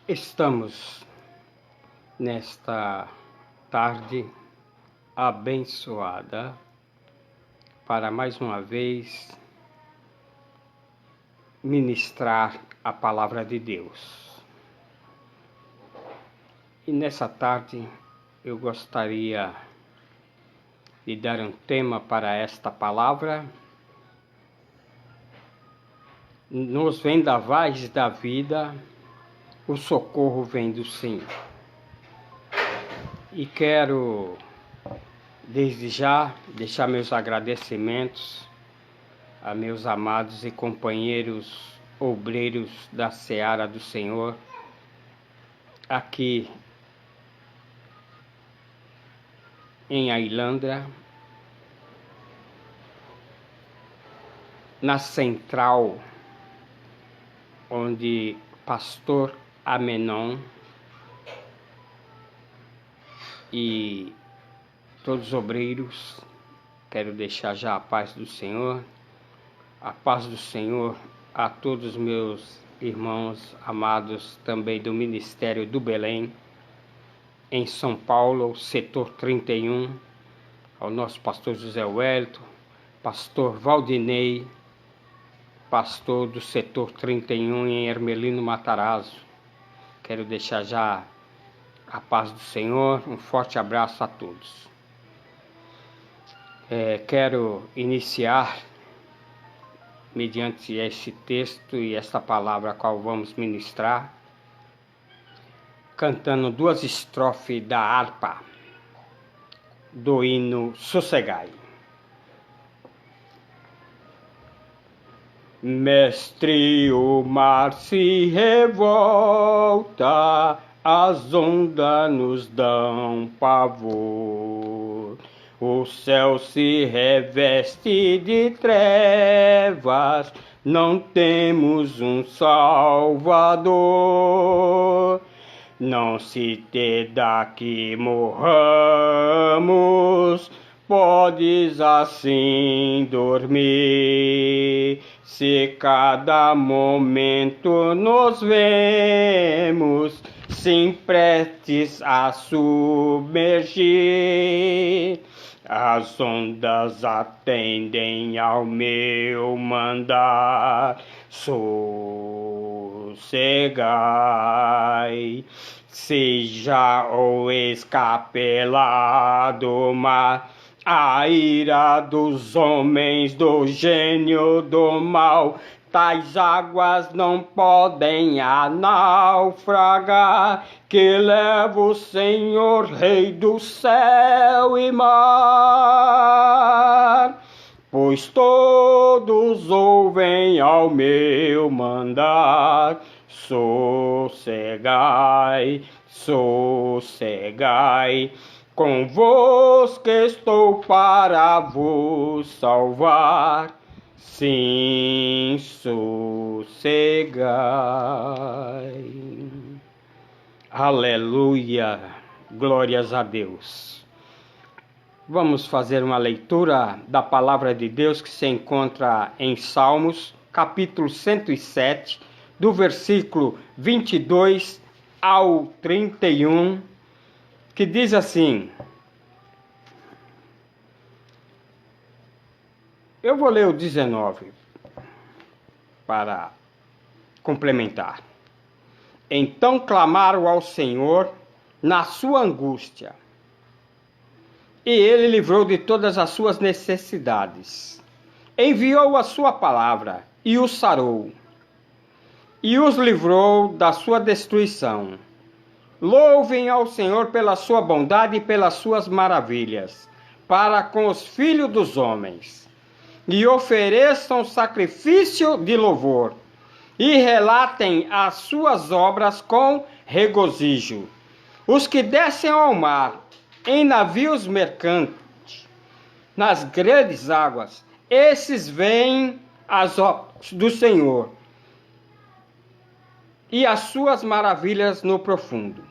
Estamos nesta tarde abençoada para mais uma vez ministrar a palavra de Deus. E nessa tarde eu gostaria de dar um tema para esta palavra. Nos vendavais da vida, o socorro vem do Senhor. E quero, desde já, deixar meus agradecimentos a meus amados e companheiros obreiros da Seara do Senhor, aqui em Ailândia, na central, onde pastor Amenon e todos os obreiros, quero deixar já a paz do Senhor a todos os meus irmãos amados também do Ministério do Belém, em São Paulo, setor 31, ao nosso pastor José Wellington, pastor Valdinei, pastor do setor 31 em Hermelino Matarazzo. Quero deixar já a paz do Senhor, um forte abraço a todos. Quero iniciar, mediante este texto e esta palavra a qual vamos ministrar, cantando duas estrofes da harpa do hino Sossegai. Mestre, o mar se revolta, as ondas nos dão pavor. O céu se reveste de trevas, não temos um Salvador. Não se te dá que morramos, podes assim dormir. Se cada momento nos vemos, sim prestes a submergir, as ondas atendem ao meu mandar. Sossegai, seja o escape lá do mar, a ira dos homens, do gênio do mal. Tais águas não podem naufragar, que leva o Senhor, Rei do céu e mar. Pois todos ouvem ao meu mandar. Sossegai, sossegai, convosco estou para vos salvar. Sim, sossegai. Aleluia, glórias a Deus. Vamos fazer uma leitura da palavra de Deus que se encontra em Salmos, capítulo 107, do versículo 22 ao 31, que diz assim. Eu vou ler o 19 para complementar. Então clamaram ao Senhor na sua angústia, e ele livrou de todas as suas necessidades. Enviou a sua palavra e os sarou, e os livrou da sua destruição. Louvem ao Senhor pela sua bondade e pelas suas maravilhas, para com os filhos dos homens. E ofereçam sacrifício de louvor, e relatem as suas obras com regozijo. Os que descem ao mar, em navios mercantes, nas grandes águas, esses veem as obras do Senhor, e as suas maravilhas no profundo.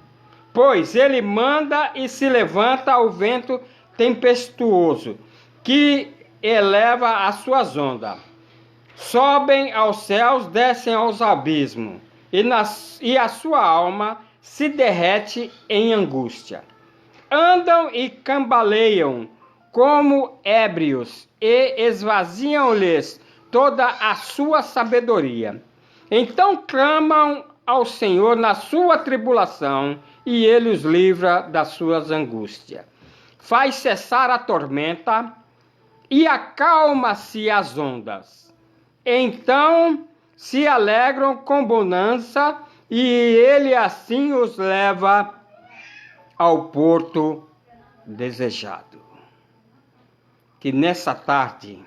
Pois ele manda e se levanta o vento tempestuoso, que eleva as suas ondas. Sobem aos céus, descem aos abismos. e a sua alma se derrete em angústia. Andam e cambaleiam como ébrios e esvaziam-lhes toda a sua sabedoria. Então clamam ao Senhor na sua tribulação e ele os livra das suas angústias. Faz cessar a tormenta e acalma-se as ondas. Então se alegram com bonança e ele assim os leva ao porto desejado. Que nessa tarde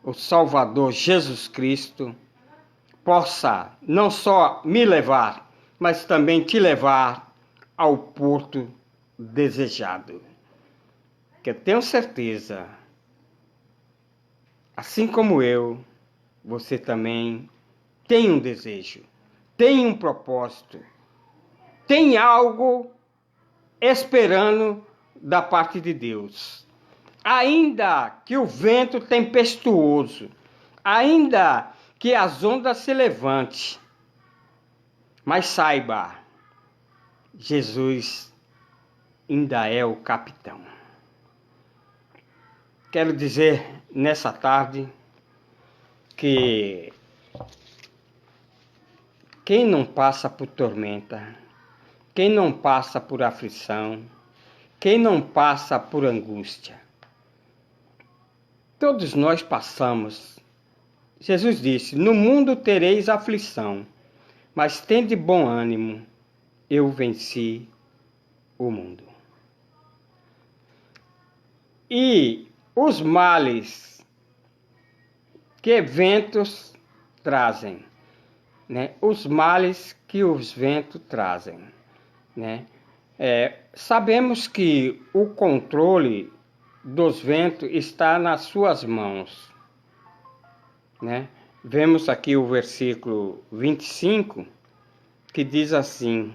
o Salvador Jesus Cristo possa não só me levar, mas também te levar ao porto desejado. Que eu tenho certeza, assim como eu, você também tem um desejo, tem um propósito, tem algo esperando da parte de Deus. Ainda que o vento tempestuoso, ainda que as ondas se levante, mas saiba, Jesus ainda é o capitão. Quero dizer nessa tarde que quem não passa por tormenta, quem não passa por aflição, quem não passa por angústia, todos nós passamos. Jesus disse: no mundo tereis aflição, mas tende bom ânimo, eu venci o mundo. E os males que ventos trazem, né? Os males que os ventos trazem, né? Sabemos que o controle dos ventos está nas suas mãos, né? Vemos aqui o versículo 25, que diz assim: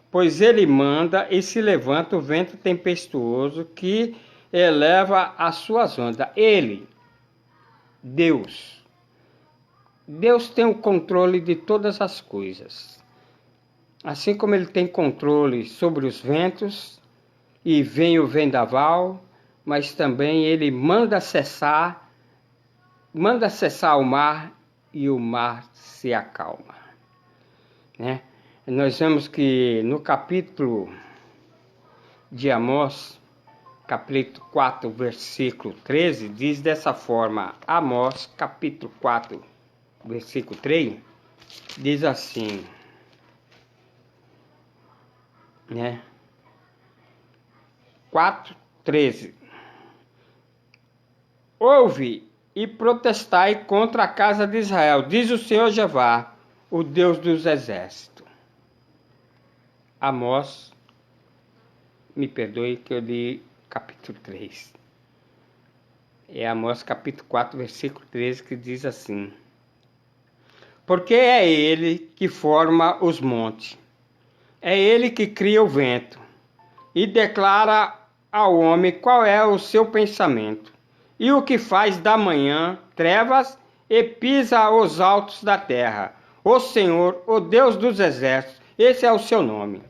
pois ele manda e se levanta o vento tempestuoso que eleva as suas ondas. Ele, Deus tem o controle de todas as coisas. Assim como ele tem controle sobre os ventos e vem o vendaval, mas também ele manda cessar o mar e o mar se acalma, né? Nós vemos que no capítulo de Amós, capítulo 4, versículo 13, diz dessa forma. Amós, capítulo 4, versículo 3, diz assim, né? 4:13. Ouve e protestai contra a casa de Israel, diz o Senhor Jeová, o Deus dos exércitos. Amós, me perdoe que eu li capítulo 3. É Amós capítulo 4, versículo 13, que diz assim: porque é ele que forma os montes, é ele que cria o vento, e declara ao homem qual é o seu pensamento, e o que faz da manhã trevas e pisa os altos da terra. O Senhor, o Deus dos exércitos, esse é o seu nome.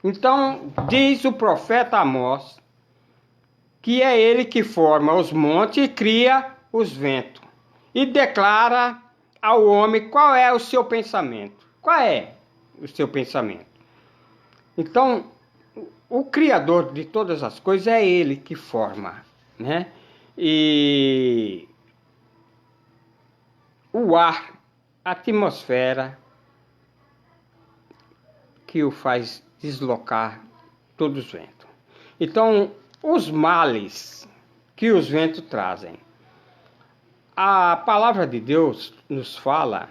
Então, diz o profeta Amós, que é ele que forma os montes e cria os ventos, e declara ao homem qual é o seu pensamento. Qual é o seu pensamento? Então, o Criador de todas as coisas é ele que forma, né? E o ar, a atmosfera, que o faz deslocar todos os ventos. Então, os males que os ventos trazem. A palavra de Deus nos fala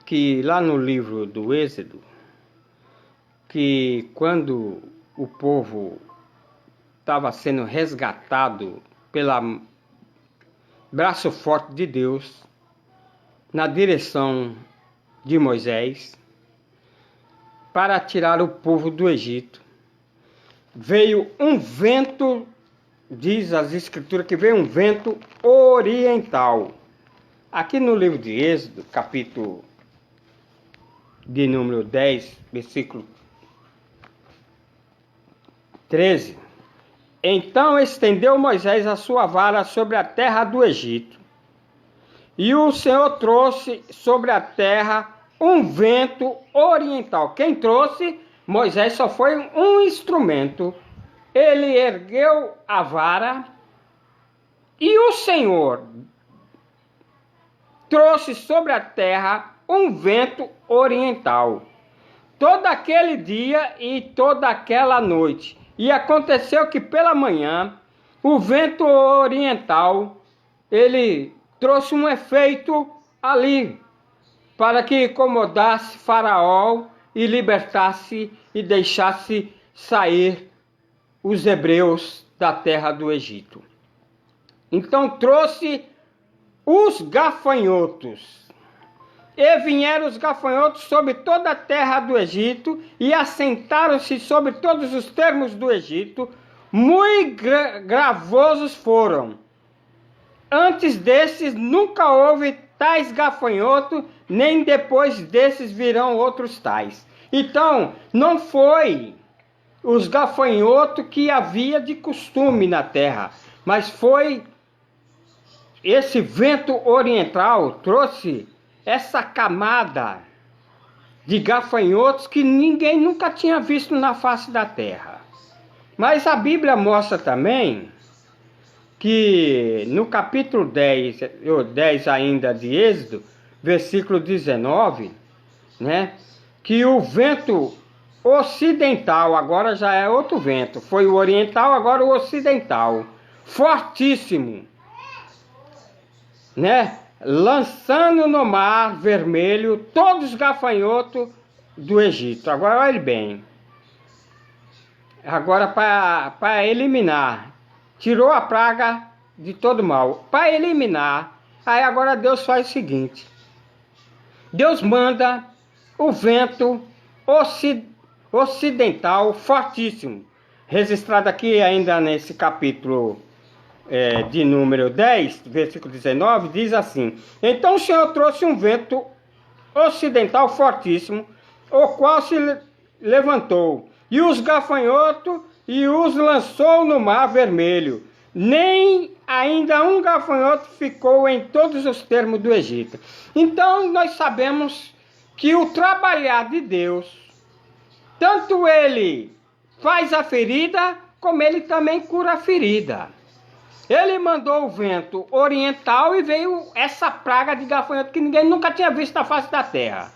que lá no livro do Êxodo, que quando o povo estava sendo resgatado pelo braço forte de Deus, na direção de Moisés, para tirar o povo do Egito, veio um vento, diz as escrituras que veio um vento oriental. Aqui no livro de Êxodo, capítulo de número 10, versículo 13. Então estendeu Moisés a sua vara sobre a terra do Egito, e o Senhor trouxe sobre a terra um vento oriental. Quem trouxe? Moisés só foi um instrumento. Ele ergueu a vara e o Senhor trouxe sobre a terra um vento oriental. Todo aquele dia e toda aquela noite. E aconteceu que pela manhã, o vento oriental, ele trouxe um efeito ali, para que incomodasse Faraó e libertasse e deixasse sair os hebreus da terra do Egito. Então trouxe os gafanhotos. E vieram os gafanhotos sobre toda a terra do Egito, e assentaram-se sobre todos os termos do Egito, muito gravosos foram. Antes desses nunca houve tais gafanhotos, nem depois desses virão outros tais. Então, não foi os gafanhotos que havia de costume na terra, mas foi esse vento oriental, trouxe essa camada de gafanhotos que ninguém nunca tinha visto na face da terra. Mas a Bíblia mostra também que no capítulo 10 ainda de Êxodo, versículo 19, né, que o vento ocidental, agora já é outro vento, foi o oriental, agora o ocidental, fortíssimo, né, lançando no mar vermelho todos os gafanhotos do Egito. Agora olhe bem, agora para eliminar, tirou a praga de todo mal, para eliminar, aí agora Deus faz o seguinte, Deus manda o vento ocidental fortíssimo, registrado aqui ainda nesse capítulo de número 10, versículo 19, diz assim: então o Senhor trouxe um vento ocidental fortíssimo, o qual se levantou, e os gafanhotos, e os lançou no mar vermelho. Nem ainda um gafanhoto ficou em todos os termos do Egito. Então nós sabemos que o trabalhar de Deus, tanto ele faz a ferida, como ele também cura a ferida. Ele mandou o vento oriental e veio essa praga de gafanhoto que ninguém nunca tinha visto na face da terra.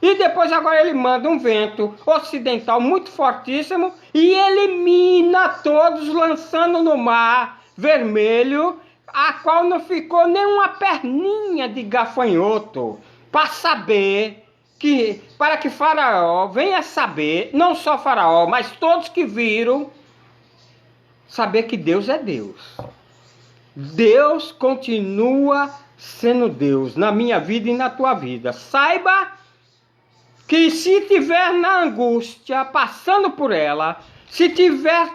E depois agora ele manda um vento ocidental muito fortíssimo e elimina todos, lançando no mar vermelho, a qual não ficou nem uma perninha de gafanhoto, para saber para que Faraó venha saber, não só Faraó, mas todos que viram, saber que Deus é Deus. Deus continua sendo Deus na minha vida e na tua vida. Saiba que se tiver na angústia, passando por ela, se tiver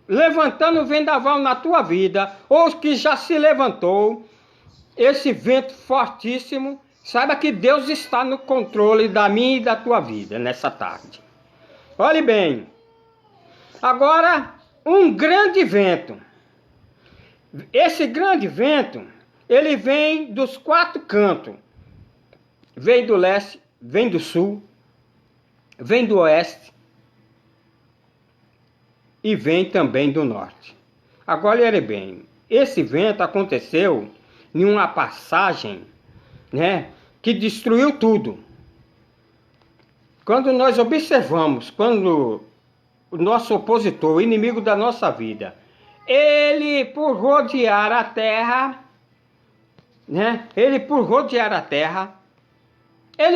levantando o vendaval na tua vida, ou que já se levantou, esse vento fortíssimo, saiba que Deus está no controle da minha e da tua vida nessa tarde. Olhe bem, agora um grande vento. Esse grande vento, ele vem dos quatro cantos. Vem do leste, vem do sul, vem do oeste e vem também do norte. Agora olhe bem, esse vento aconteceu em uma passagem, né, que destruiu tudo. Quando nós observamos, quando o nosso opositor, o inimigo da nossa vida, ele por rodear a terra, né, ele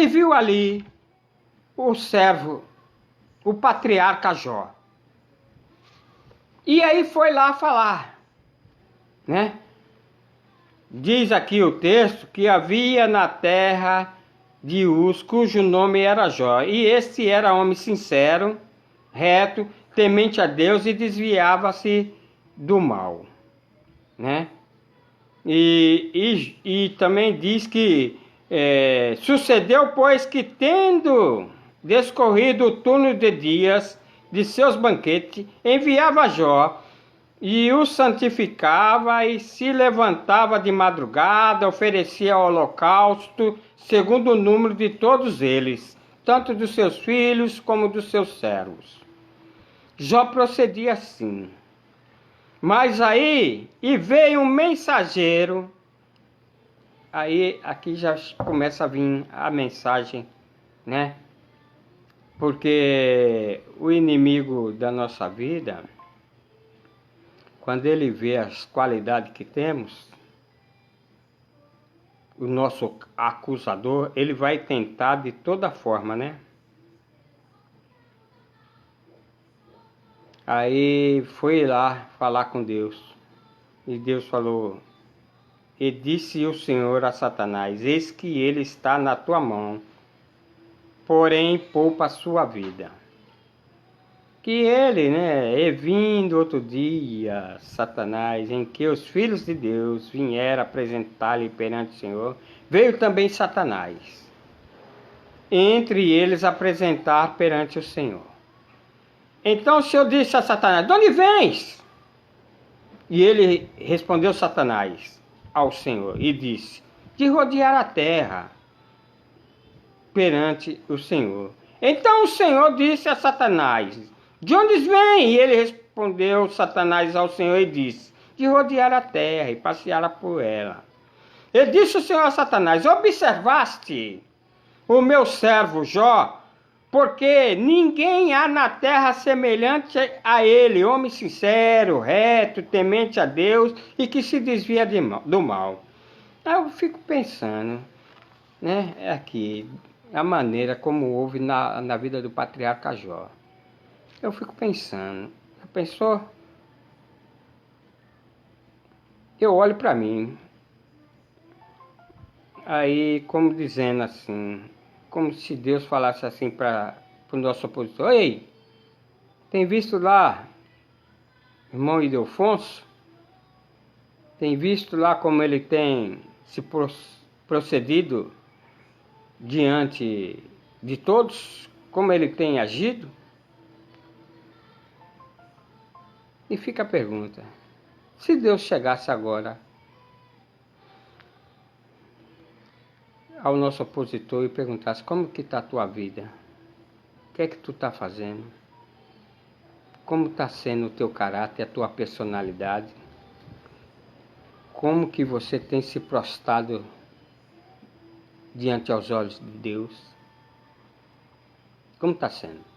viu ali o servo, o patriarca Jó. E aí foi lá falar, né? Diz aqui o texto que havia na terra de Uz, cujo nome era Jó. E este era homem sincero, reto, temente a Deus e desviava-se do mal, né? E também diz que Sucedeu, pois, que tendo descorrido o turno de dias de seus banquetes, enviava Jó e o santificava e se levantava de madrugada, oferecia holocausto, segundo o número de todos eles, tanto dos seus filhos como dos seus servos. Jó procedia assim. Mas aí, e veio um mensageiro. Aí, aqui já começa a vir a mensagem, né? Porque o inimigo da nossa vida, quando ele vê as qualidades que temos, o nosso acusador, ele vai tentar de toda forma, né? Aí foi lá falar com Deus. E Deus falou: E disse o Senhor a Satanás: Eis que ele está na tua mão, porém poupa a sua vida. Que ele, né, e vindo outro dia, Satanás, em que os filhos de Deus vieram apresentar-lhe perante o Senhor, veio também Satanás, entre eles apresentar perante o Senhor. Então o Senhor disse a Satanás: De onde vens? E ele respondeu Satanás ao Senhor e disse: De rodear a terra perante o Senhor. Então o Senhor disse a Satanás: De onde vem? E ele respondeu Satanás ao Senhor e disse: De rodear a terra e passear por ela. E disse o Senhor a Satanás: Observaste o meu servo Jó? Porque ninguém há na terra semelhante a ele, homem sincero, reto, temente a Deus e que se desvia do mal. Aí eu fico pensando, né, aqui, a maneira como houve na vida do patriarca Jó. Eu fico pensando, pensou? Eu olho para mim, aí como dizendo assim, como se Deus falasse assim para o nosso opositor: Ei, tem visto lá, irmão Ildefonso? Tem visto lá como ele tem se procedido diante de todos? Como ele tem agido? E fica a pergunta: se Deus chegasse agora ao nosso opositor e perguntasse: como que está a tua vida? O que é que tu está fazendo? Como está sendo o teu caráter, a tua personalidade? Como que você tem se prostrado diante aos olhos de Deus? Como está sendo?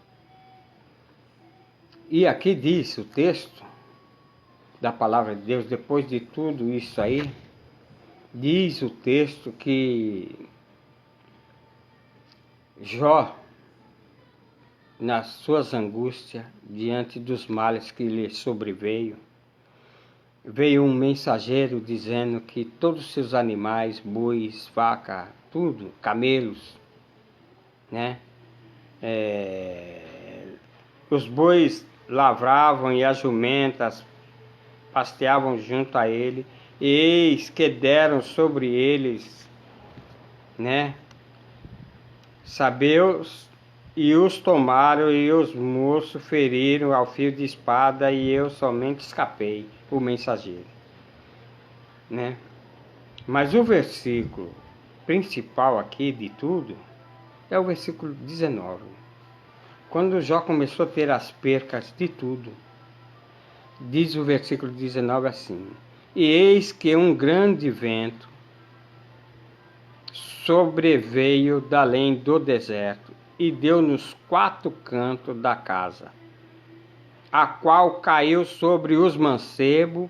E aqui diz o texto da palavra de Deus, depois de tudo isso aí, diz o texto que Jó, nas suas angústias, diante dos males que lhe sobreveio, veio um mensageiro dizendo que todos os seus animais, bois, vaca, tudo, camelos, né? Os bois lavravam e as jumentas pasteavam junto a ele, e eis que deram sobre eles, né? Sabeus, e os tomaram, e os moços feriram ao fio de espada, e eu somente escapei, o mensageiro, né? Mas o versículo principal aqui de tudo é o versículo 19. Quando Jó começou a ter as percas de tudo, diz o versículo 19 assim: E eis que um grande vento sobreveio da além do deserto e deu nos quatro cantos da casa, a qual caiu sobre os mancebos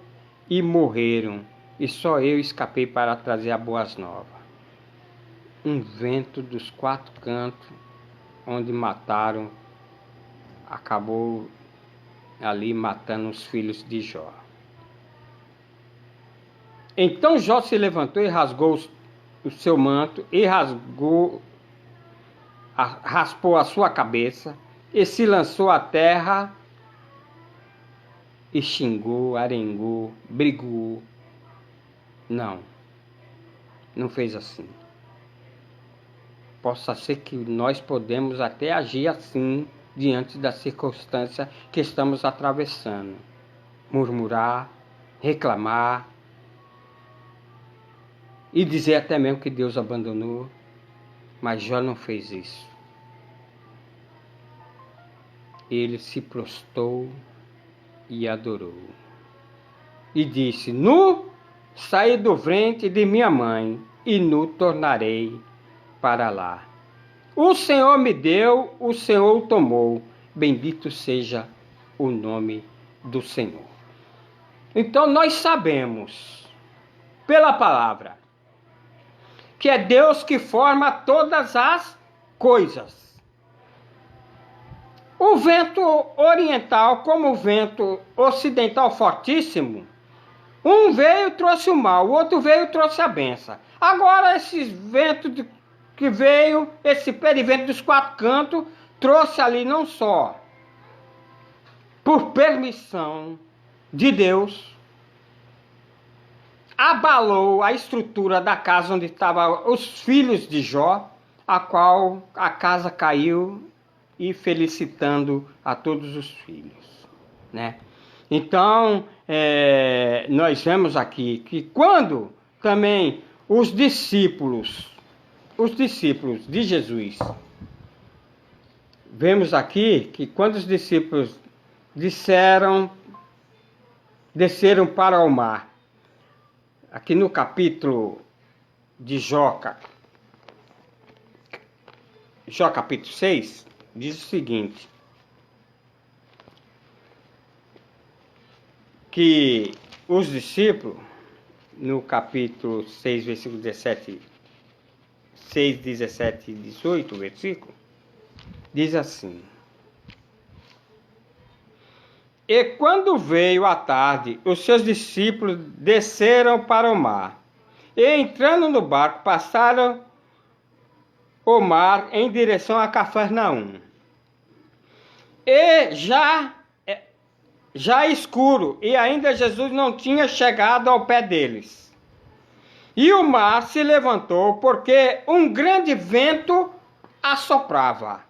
e morreram, e só eu escapei para trazer as boas novas. Um vento dos quatro cantos, onde mataram, acabou ali matando os filhos de Jó. Então Jó se levantou e rasgou o seu manto, e raspou a sua cabeça, e se lançou à terra, e xingou, arengou, brigou. Não fez assim. Possa ser que nós podemos até agir assim diante da circunstância que estamos atravessando. Murmurar, reclamar e dizer até mesmo que Deus abandonou. Mas Jó não fez isso. Ele se prostrou e adorou. E disse: Nu saí do ventre de minha mãe, e nu tornarei para lá. O Senhor me deu, o Senhor o tomou. Bendito seja o nome do Senhor. Então nós sabemos, pela palavra, que é Deus que forma todas as coisas. O vento oriental, como o vento ocidental fortíssimo, um veio e trouxe o mal, o outro veio e trouxe a benção. Agora esse vento que veio, esse perivento dos quatro cantos, trouxe ali não só por permissão de Deus, abalou a estrutura da casa onde estavam os filhos de Jó, a qual a casa caiu, e felicitando a todos os filhos, né? Então, nós vemos aqui que quando também os discípulos de Jesus, vemos aqui que quando os discípulos desceram para o mar, aqui no capítulo de Jó capítulo 6, diz o seguinte, que os discípulos, no capítulo 6, versículo 17, 6, 17 e 18, versículo, diz assim: E quando veio a tarde, os seus discípulos desceram para o mar, e entrando no barco, passaram o mar em direção a Cafarnaum. E já escuro, e ainda Jesus não tinha chegado ao pé deles. E o mar se levantou, porque um grande vento assoprava.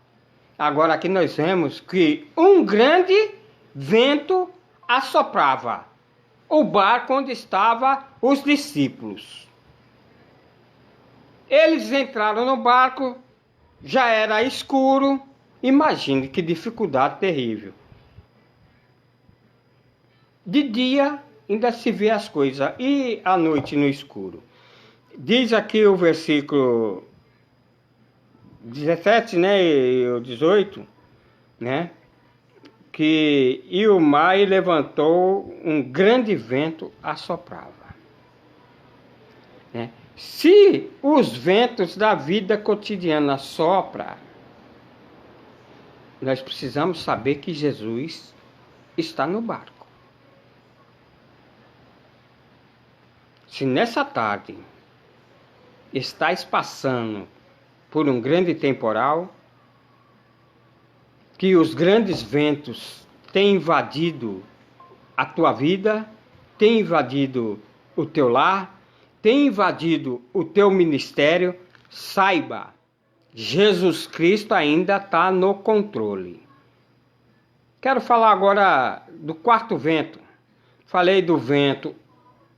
Agora aqui nós vemos que um grande vento assoprava o barco onde estavam os discípulos. Eles entraram no barco, já era escuro. Imagine que dificuldade terrível. De dia ainda se vê as coisas, e à noite no escuro. Diz aqui o versículo 17, né, e o 18, né, que e o mar levantou, um grande vento assoprava, né? Se os ventos da vida cotidiana sopram, nós precisamos saber que Jesus está no barco. Se nessa tarde estás passando por um grande temporal, que os grandes ventos têm invadido a tua vida, têm invadido o teu lar, têm invadido o teu ministério, saiba, Jesus Cristo ainda está no controle. Quero falar agora do quarto vento. Falei do vento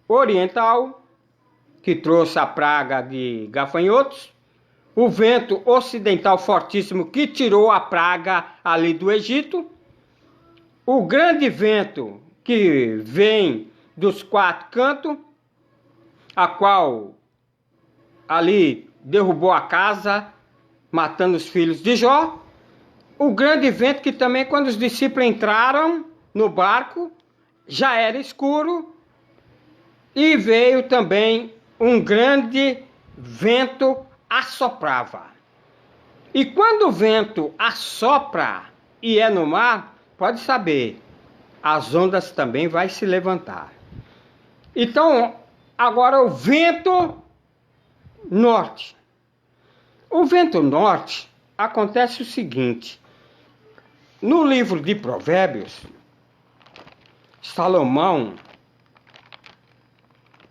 oriental, que trouxe a praga de gafanhotos. O vento ocidental fortíssimo, que tirou a praga ali do Egito. O grande vento que vem dos quatro cantos, a qual ali derrubou a casa, matando os filhos de Jó. O grande vento que também, quando os discípulos entraram no barco, já era escuro. E veio também um grande vento assoprava. E quando o vento assopra e é no mar, pode saber, as ondas também vai se levantar. Então, agora o vento norte. O vento norte acontece o seguinte: no livro de Provérbios, Salomão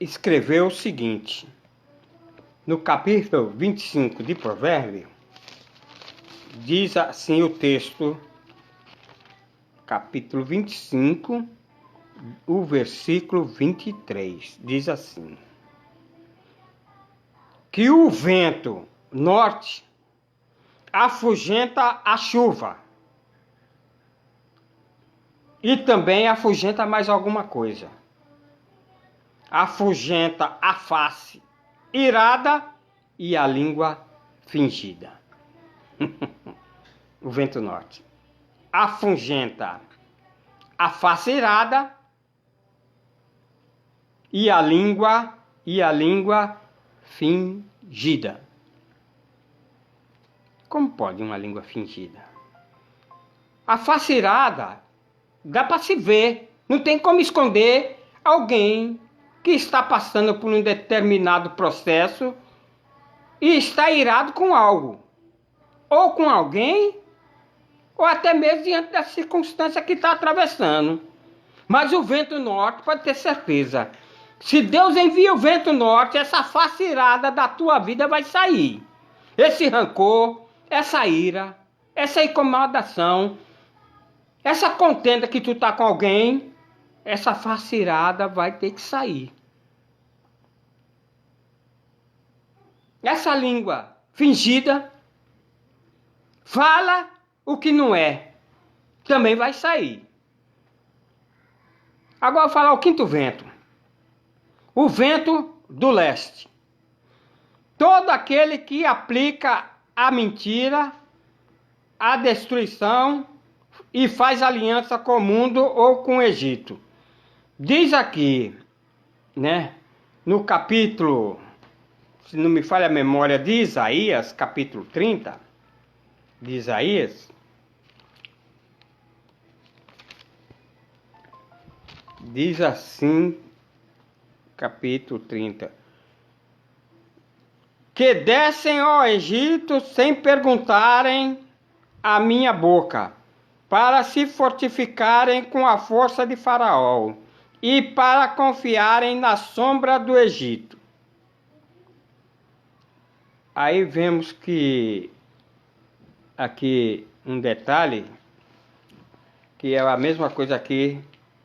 escreveu o seguinte, no capítulo 25 de Provérbios, Diz assim o texto, capítulo 25, o versículo 23. Diz assim: que o vento norte afugenta a chuva e também afugenta mais alguma coisa. Afugenta a face irada e a língua fingida. O vento norte afugenta a face irada e a língua fingida. Como pode uma língua fingida? A face irada dá para se ver, não tem como esconder alguém que está passando por um determinado processo e está irado com algo, ou com alguém, ou até mesmo diante da circunstância que está atravessando. Mas o vento norte, pode ter certeza, se Deus envia o vento norte, essa face irada da tua vida vai sair. Esse rancor, essa ira, essa incomodação, essa contenda que tu está com alguém, essa face irada vai ter que sair. Essa língua fingida fala o que não é, também vai sair. Agora eu vou falar o quinto vento. O vento do leste. Todo aquele que aplica a mentira, a destruição e faz aliança com o mundo ou com o Egito. Diz aqui, né, no capítulo, se não me falha a memória, de Isaías, capítulo 30, de Isaías, diz assim, capítulo 30, que descem ao Egito sem perguntarem a minha boca, para se fortificarem com a força de Faraó e para confiarem na sombra do Egito. Aí vemos que aqui um detalhe, que é a mesma coisa aqui.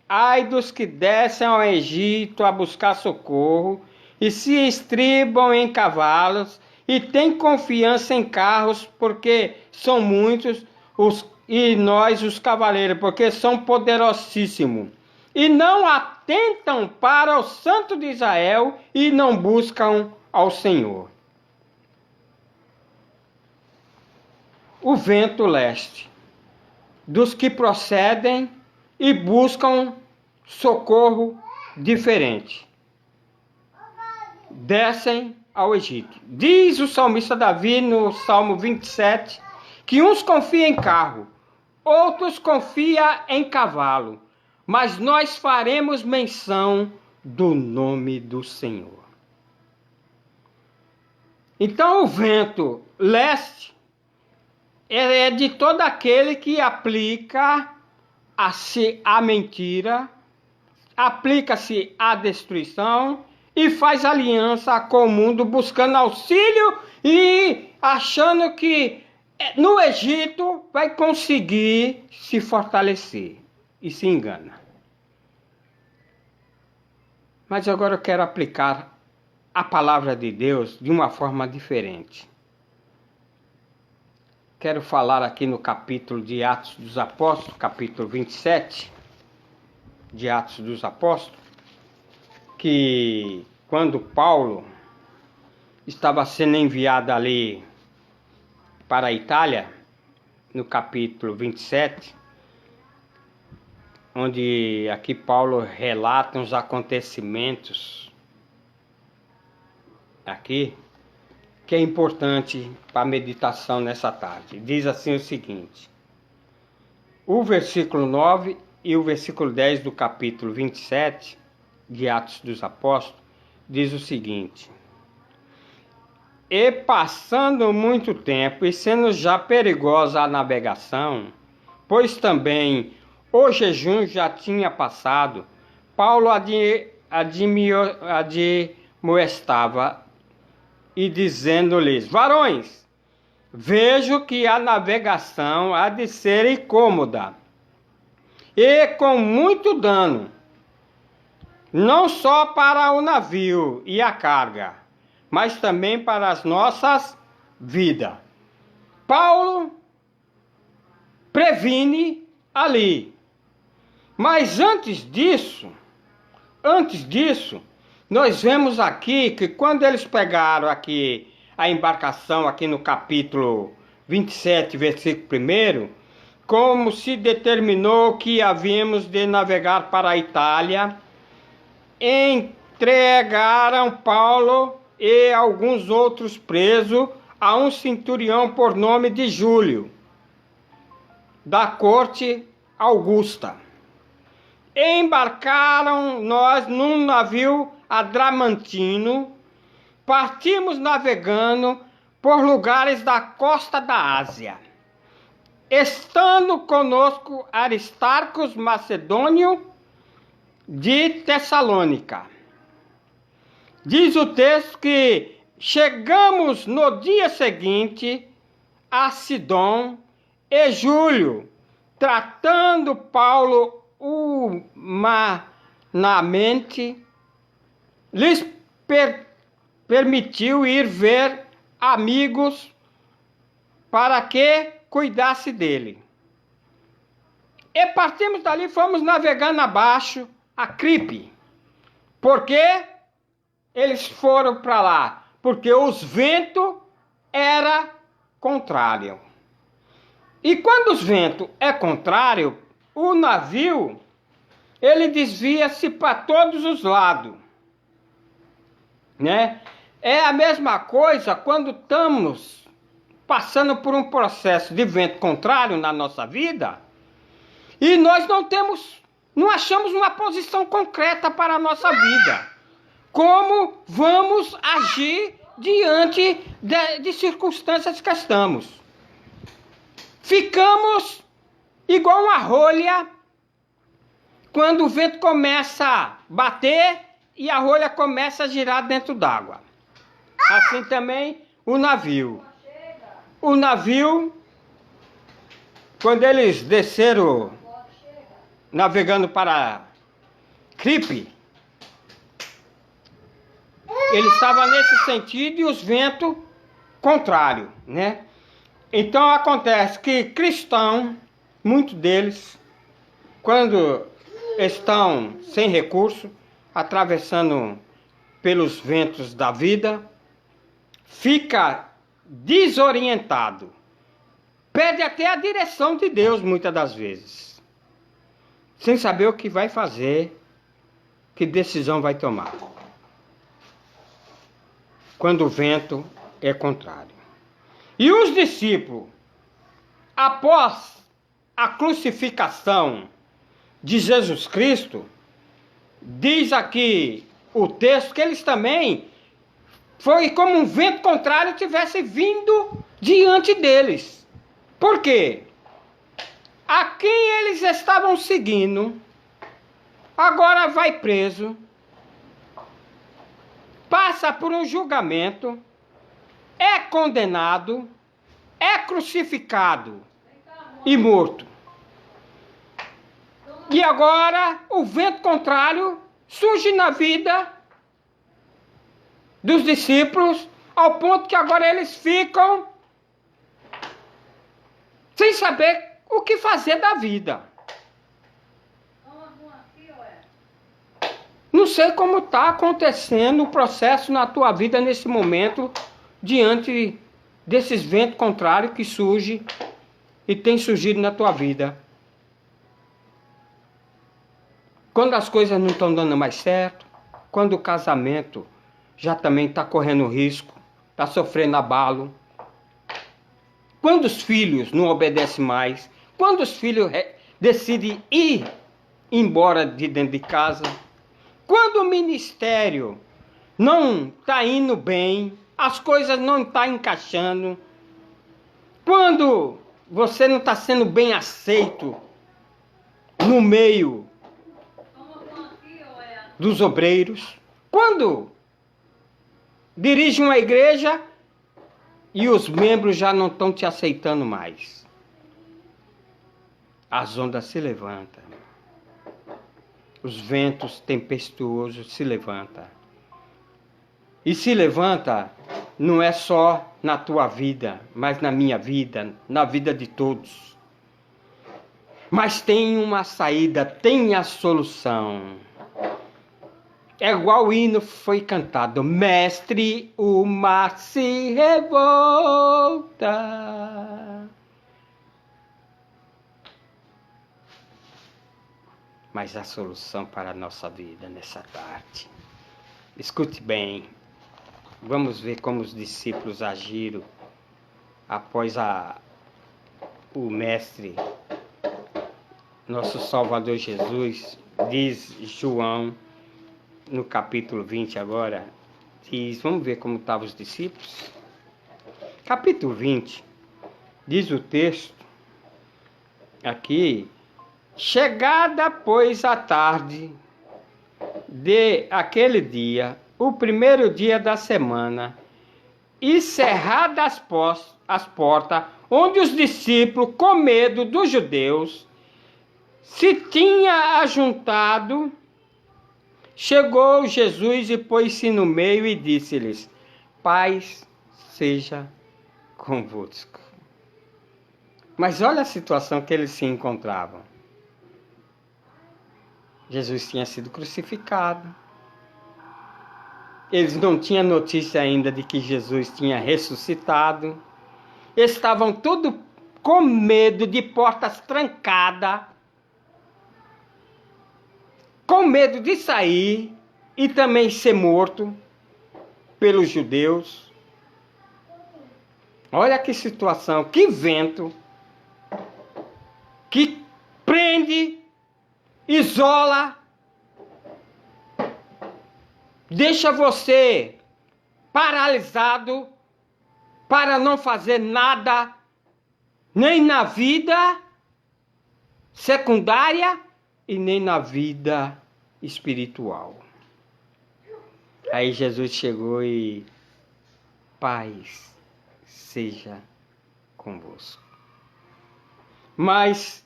Ai dos que descem ao Egito a buscar socorro e se estribam em cavalos e têm confiança em carros, porque são muitos e nós os cavaleiros, porque são poderosíssimos. E não atentam para o Santo de Israel e não buscam ao Senhor. O vento leste, dos que procedem e buscam socorro diferente, descem ao Egito. Diz o salmista Davi no Salmo 27, que uns confiam em carro, outros confiam em cavalo, mas nós faremos menção do nome do Senhor. Então o vento leste é de todo aquele que aplica a mentira, aplica-se a destruição e faz aliança com o mundo, buscando auxílio e achando que no Egito vai conseguir se fortalecer, e se engana. Mas agora eu quero aplicar a palavra de Deus de uma forma diferente. Quero falar aqui no capítulo de Atos dos Apóstolos, capítulo 27, de Atos dos Apóstolos, que quando Paulo estava sendo enviado ali para a Itália, no capítulo 27, onde aqui Paulo relata os acontecimentos aqui, que é importante para a meditação nessa tarde. Diz assim o seguinte: o versículo 9 e o versículo 10 do capítulo 27 de Atos dos Apóstolos diz o seguinte: e passando muito tempo e sendo já perigosa a navegação, pois também o jejum já tinha passado, Paulo admoestava e dizendo-lhes: varões, vejo que a navegação há de ser incômoda e com muito dano, não só para o navio e a carga, mas também para as nossas vidas. Paulo previne ali. Mas antes disso, nós vemos aqui que quando eles pegaram aqui a embarcação, aqui no capítulo 27, versículo 1, como se determinou que havíamos de navegar para a Itália, entregaram Paulo e alguns outros presos a um centurião por nome de Júlio, da corte Augusta. Embarcaram nós num navio adramantino, partimos navegando por lugares da costa da Ásia, estando conosco Aristarcos Macedônio de Tessalônica. Diz o texto que chegamos no dia seguinte a Sidom e Júlio, tratando Paulo humanamente, lhes permitiu ir ver amigos para que cuidasse dele. E partimos dali, fomos navegando abaixo a Cripe. Por que eles foram para lá? Porque os ventos era contrário. E quando os ventos é contrário, o navio, ele desvia-se para todos os lados, né? É a mesma coisa quando estamos passando por um processo de vento contrário na nossa vida e nós não achamos uma posição concreta para a nossa vida. Como vamos agir diante de circunstâncias que estamos? Ficamos igual uma rolha quando o vento começa a bater e a rolha começa a girar dentro d'água. Assim também o navio. O navio, quando eles desceram navegando para Cripe, ele estava nesse sentido e os ventos contrários, né? Então acontece que cristãos, muitos deles, quando estão sem recurso, atravessando pelos ventos da vida, fica desorientado. Perde até a direção de Deus muitas das vezes, sem saber o que vai fazer, que decisão vai tomar, quando o vento é contrário. E os discípulos, após a crucificação de Jesus Cristo, diz aqui o texto que eles também, foi como um vento contrário tivesse vindo diante deles. Por quê? A quem eles estavam seguindo, agora vai preso, passa por um julgamento, é condenado, é crucificado e morto. E agora o vento contrário surge na vida dos discípulos, ao ponto que agora eles ficam sem saber o que fazer da vida. Não sei como está acontecendo o processo na tua vida nesse momento, diante desses ventos contrários que surgem e tem surgido na tua vida. Quando as coisas não estão dando mais certo, quando o casamento já também está correndo risco, está sofrendo abalo, quando os filhos não obedecem mais, quando os filhos decidem ir embora de dentro de casa, quando o ministério não está indo bem, as coisas não estão encaixando, quando você não está sendo bem aceito no meio dos obreiros, quando dirige uma igreja e os membros já não estão te aceitando mais. As ondas se levantam. Os ventos tempestuosos se levantam. E se levanta não é só na tua vida, mas na minha vida, na vida de todos. Mas tem uma saída, tem a solução. É igual o hino foi cantado: Mestre, o mar se revolta. Mas a solução para a nossa vida nessa tarde. Escute bem. Vamos ver como os discípulos agiram após o Mestre, nosso Salvador Jesus. Diz João, no capítulo 20 agora, diz, vamos ver como estavam os discípulos. Capítulo 20, diz o texto aqui: chegada, pois, a tarde de aquele dia, o primeiro dia da semana, e cerradas as portas, onde os discípulos, com medo dos judeus, se tinha ajuntado, chegou Jesus e pôs-se no meio e disse-lhes: paz seja convosco. Mas olha a situação que eles se encontravam. Jesus tinha sido crucificado. Eles não tinham notícia ainda de que Jesus tinha ressuscitado. Estavam todos com medo, de portas trancadas, com medo de sair e também ser morto pelos judeus. Olha que situação, que vento, que prende, isola, deixa você paralisado para não fazer nada, nem na vida secundária e nem na vida espiritual. Aí Jesus chegou e: paz seja convosco. Mas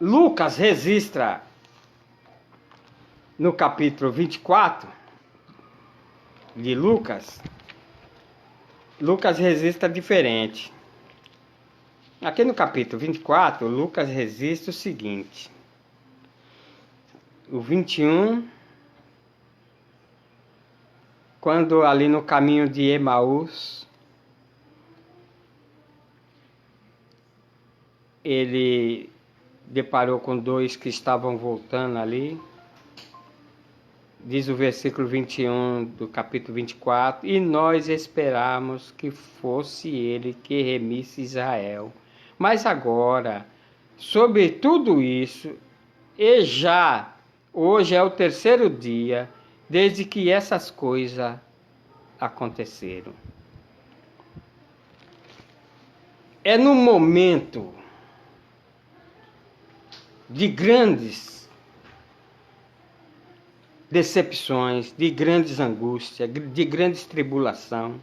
Lucas registra no capítulo 24 de Lucas registra diferente. Aqui no capítulo 24, Lucas registra o seguinte: o 21, quando ali no caminho de Emaús, ele deparou com dois que estavam voltando ali. Diz o versículo 21 do capítulo 24: e nós esperamos que fosse ele que remisse Israel. Mas agora, sobre tudo isso, e já hoje é o terceiro dia desde que essas coisas aconteceram. É no momento de grandes decepções, de grandes angústias, de grandes tribulação,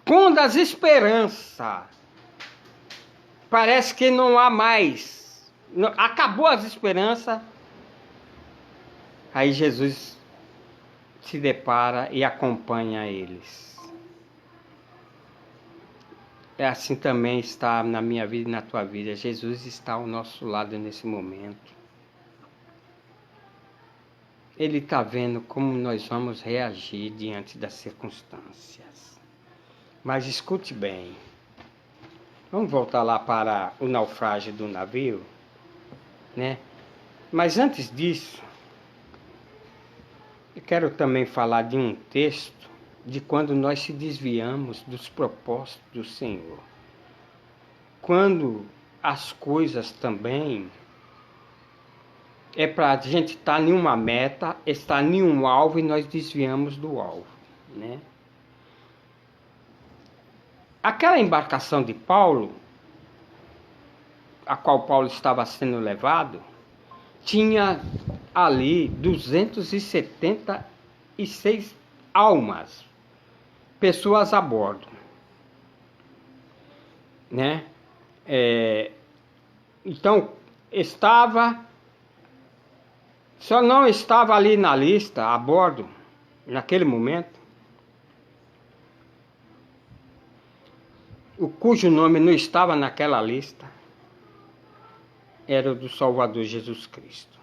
quando as esperanças parece que não há mais, acabou as esperanças, aí Jesus se depara e acompanha eles. É assim também está na minha vida e na tua vida. Jesus está ao nosso lado nesse momento. Ele está vendo como nós vamos reagir diante das circunstâncias. Mas escute bem. Vamos voltar lá para o naufrágio do navio, né? Mas antes disso, eu quero também falar de um texto de quando nós se desviamos dos propósitos do Senhor. Quando as coisas também é para a gente estar em uma meta, estar em um alvo e nós desviamos do alvo, né? Aquela embarcação de Paulo, a qual Paulo estava sendo levado, tinha ali 276 almas, pessoas a bordo. né? Então, só não estava ali na lista, a bordo, naquele momento, cujo nome não estava naquela lista, era o do Salvador Jesus Cristo.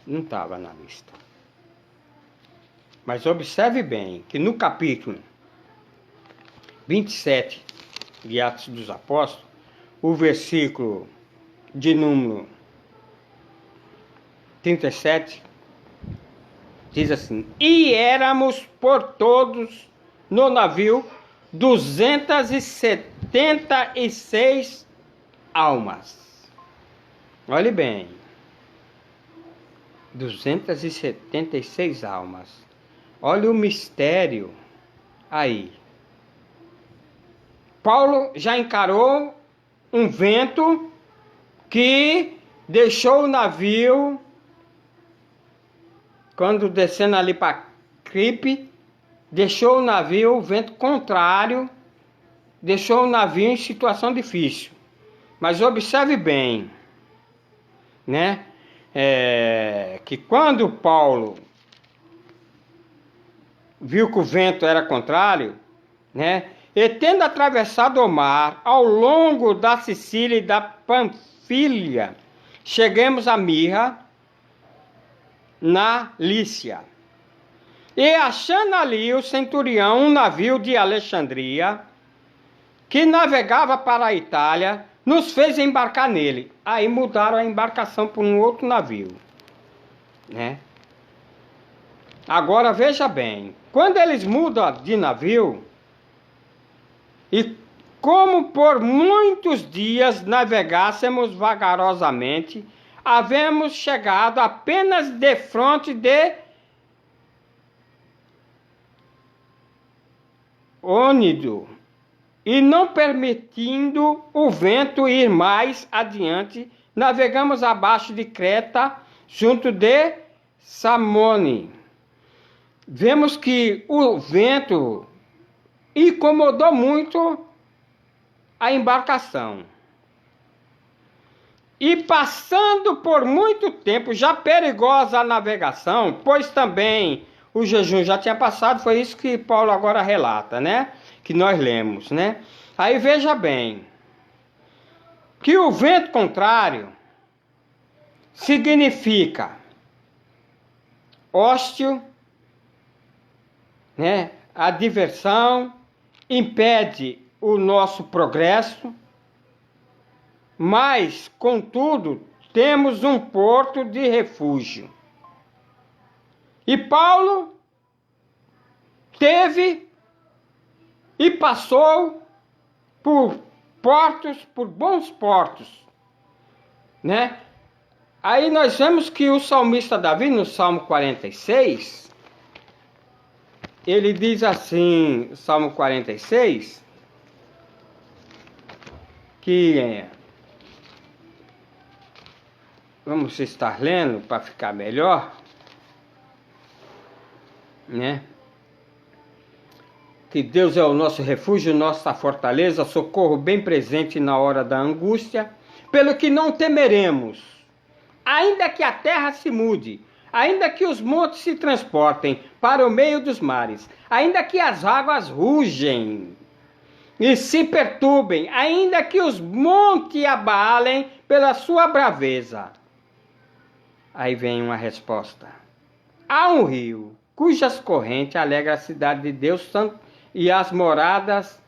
Não estava na lista. Mas observe bem que no capítulo 27 de Atos dos Apóstolos, o versículo de número 37, diz assim: e éramos por todos no navio 276 almas. Olhe bem, 276 almas. Olha o mistério aí. Paulo já encarou um vento que deixou o navio, quando descendo ali para Cripe, deixou o navio, o vento contrário, deixou o navio em situação difícil. Mas observe bem, né? Que quando Paulo viu que o vento era contrário, né? E tendo atravessado o mar ao longo da Sicília e da Panfilha, chegamos a Mirra, na Lícia. E achando ali o centurião um navio de Alexandria, que navegava para a Itália, nos fez embarcar nele. Aí mudaram a embarcação por um outro navio, né? Agora veja bem, quando eles mudam de navio, e como por muitos dias navegássemos vagarosamente, havemos chegado apenas defronte de Ônido, e não permitindo o vento ir mais adiante, navegamos abaixo de Creta, junto de Samone. Vemos que o vento incomodou muito a embarcação. E passando por muito tempo, já perigosa a navegação, pois também o jejum já tinha passado, foi isso que Paulo agora relata, né? Que nós lemos, né? Aí veja bem, que o vento contrário significa hostil, né? Adversão, impede o nosso progresso, mas, contudo, temos um porto de refúgio. E Paulo teve e passou por bons portos, né? Aí nós vemos que o salmista Davi, no Salmo 46, ele diz assim, Salmo 46, que vamos estar lendo para ficar melhor, né? Que Deus é o nosso refúgio, nossa fortaleza, socorro bem presente na hora da angústia, pelo que não temeremos, ainda que a terra se mude, ainda que os montes se transportem para o meio dos mares, ainda que as águas rugem e se perturbem, ainda que os montes abalem pela sua braveza. Aí vem uma resposta. Há um rio, cujas correntes alegram a cidade de Deus e as moradas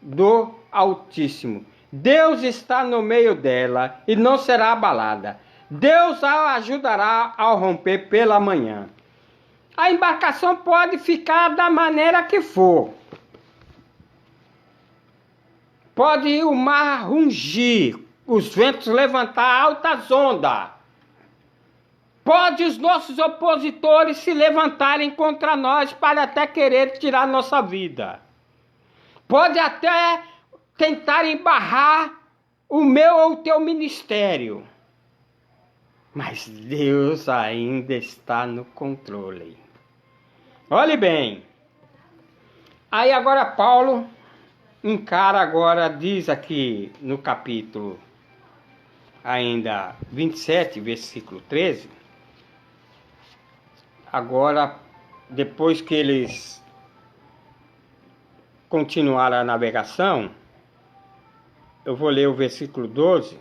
do Altíssimo. Deus está no meio dela e não será abalada. Deus a ajudará ao romper pela manhã. A embarcação pode ficar da maneira que for. Pode o mar rungir, os ventos levantar altas ondas. Pode os nossos opositores se levantarem contra nós para até querer tirar nossa vida. Pode até tentar embarrar o meu ou o teu ministério. Mas Deus ainda está no controle. Olhe bem. Aí agora Paulo, encara agora, diz aqui no capítulo ainda 27, versículo 13, agora, depois que eles continuaram a navegação, eu vou ler o versículo 12,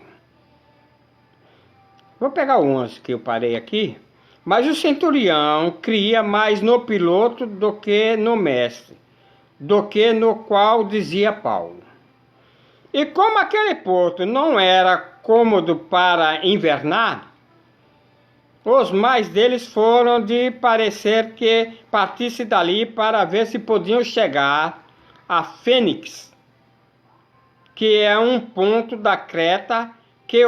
vou pegar o 11 que eu parei aqui. Mas o centurião cria mais no piloto do que no mestre, do que no qual dizia Paulo. E como aquele porto não era cômodo para invernar, os mais deles foram de parecer que partisse dali para ver se podiam chegar a Fênix, que é um ponto da Creta que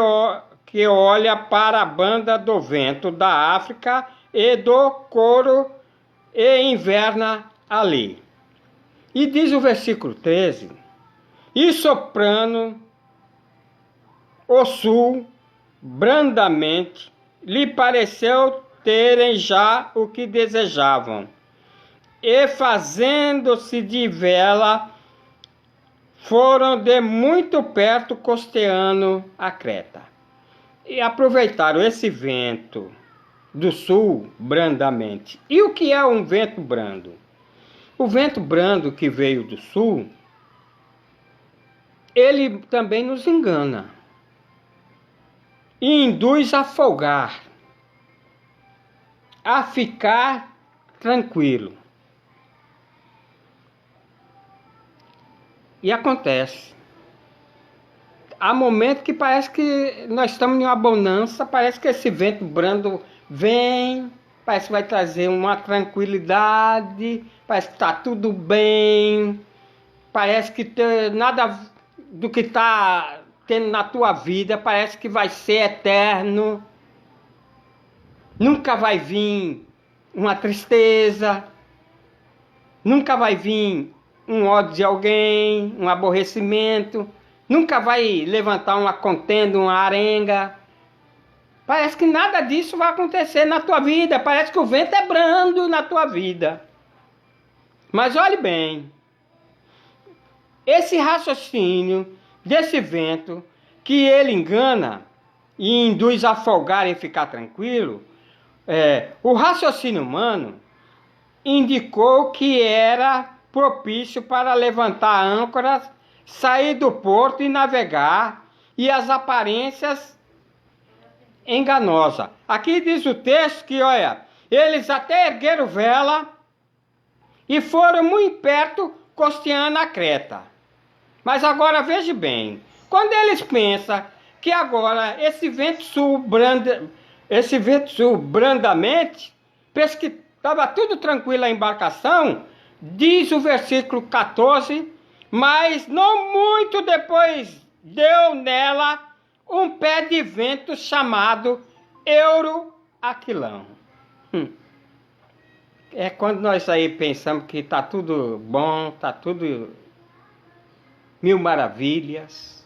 olha para a banda do vento da África e do Coro e inverna ali. E diz o versículo 13, e soprando o sul brandamente, lhe pareceu terem já o que desejavam, e fazendo-se de vela, foram de muito perto costeando a Creta. E aproveitaram esse vento do sul brandamente. E o que é um vento brando? O vento brando que veio do sul, ele também nos engana e induz a folgar, a ficar tranquilo. E acontece. Há momentos que parece que nós estamos em uma bonança, parece que esse vento brando vem, parece que vai trazer uma tranquilidade, parece que está tudo bem, parece que nada do que está tendo na tua vida parece que vai ser eterno, nunca vai vir uma tristeza, nunca vai vir um ódio de alguém, um aborrecimento, nunca vai levantar uma contenda, uma arenga. Parece que nada disso vai acontecer na tua vida. Parece que o vento é brando na tua vida. Mas olhe bem. Esse raciocínio desse vento, que ele engana e induz a folgar e ficar tranquilo, o raciocínio humano indicou que era propício para levantar âncoras, sair do porto e navegar, e as aparências enganosas. Aqui diz o texto que, olha, eles até ergueram vela e foram muito perto costeando a Creta. Mas agora veja bem, quando eles pensam que agora esse vento sul brandamente, pensa que estava tudo tranquilo a embarcação, diz o versículo 14, mas não muito depois deu nela um pé de vento chamado Euroaquilão. É quando nós aí pensamos que está tudo bom, está tudo mil maravilhas,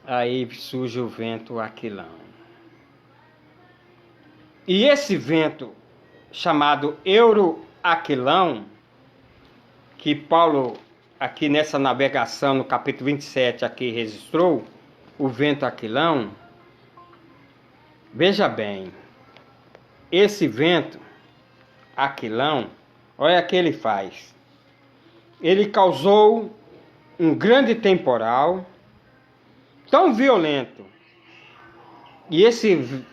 aí surge o vento Aquilão. E esse vento chamado Euroaquilão, que Paulo aqui nessa navegação no capítulo 27 aqui registrou, o vento Aquilão, veja bem, esse vento Aquilão, olha o que ele faz. Ele causou um grande temporal tão violento. E esse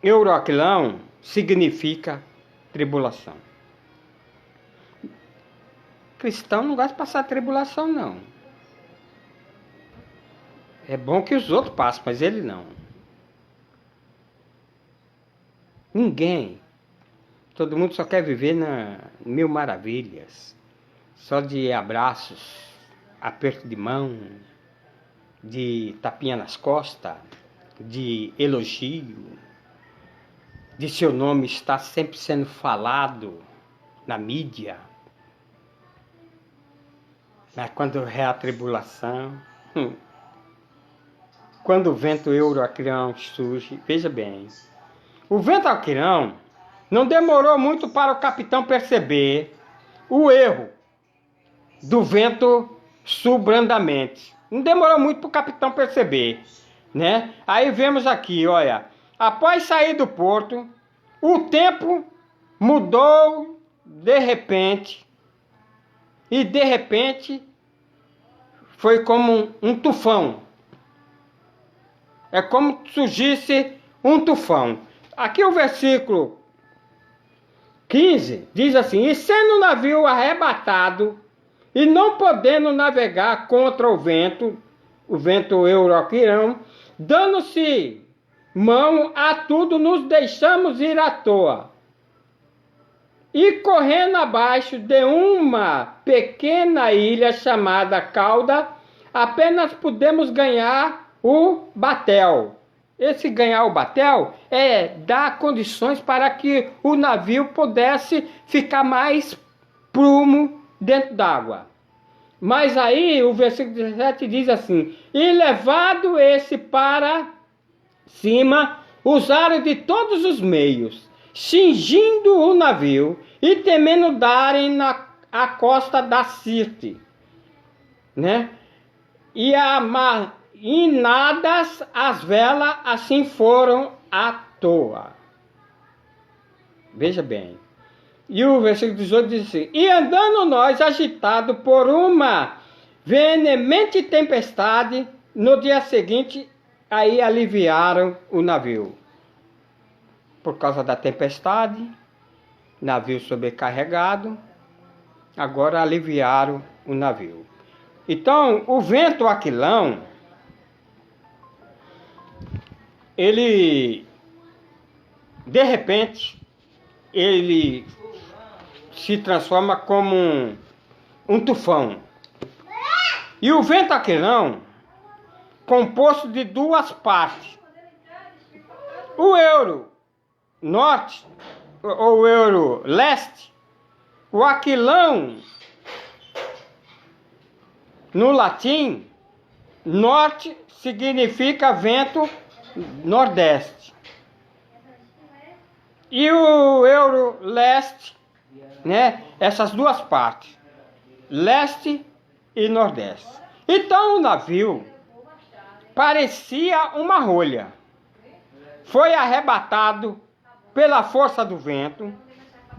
Euroaquilão significa tribulação. Cristão não gosta de passar tribulação, não. É bom que os outros passem, mas ele não. Ninguém. Todo mundo só quer viver na mil maravilhas. Só de abraços, aperto de mão, de tapinha nas costas, de elogio, de seu nome estar sempre sendo falado na mídia. Mas quando é a tribulação, quando o vento Euroaquilão surge, veja bem, o vento Aquilão não demorou muito para o capitão perceber o erro do vento sul brandamente. Não demorou muito para o capitão perceber, né? Aí vemos aqui, olha, após sair do porto, o tempo mudou de repente, e de repente foi como um tufão. É como se surgisse um tufão. Aqui o versículo 15 diz assim: e sendo o navio arrebatado, e não podendo navegar contra o vento Euroquirão, dando-se mão a tudo, nos deixamos ir à toa. E correndo abaixo de uma pequena ilha chamada Cauda, apenas pudemos ganhar o batel. Esse ganhar o batel é dar condições para que o navio pudesse ficar mais prumo dentro d'água. Mas aí o versículo 17 diz assim: e levado esse para cima, usaram de todos os meios, cingindo o navio e temendo darem a costa da Sirte, né? E amainadas as velas, assim foram à toa. Veja bem. E o versículo 18 diz assim: e andando nós agitado por uma veemente tempestade, no dia seguinte, aí aliviaram o navio. Por causa da tempestade, navio sobrecarregado, agora aliviaram o navio. Então, o vento aquilão, ele, de repente, ele se transforma como um tufão. E o vento aquilão, composto de duas partes, o euro norte, ou euro leste, o aquilão, no latim, norte significa vento nordeste. E o euro leste, né? Essas duas partes, leste e nordeste. Então o navio parecia uma rolha. Foi arrebatado pela força do vento,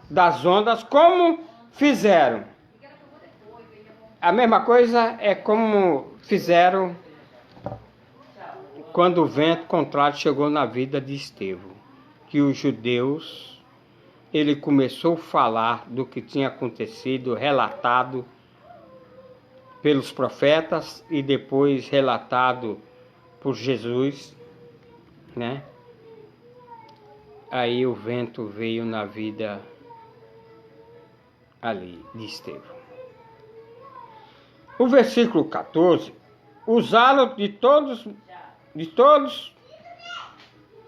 das ondas, como fizeram. A mesma coisa é como fizeram quando o vento contrário chegou na vida de Estevão, que os judeus, ele começou a falar do que tinha acontecido, relatado pelos profetas e depois relatado por Jesus, né? Aí o vento veio na vida ali de Estevão. O versículo 14, usaram de todos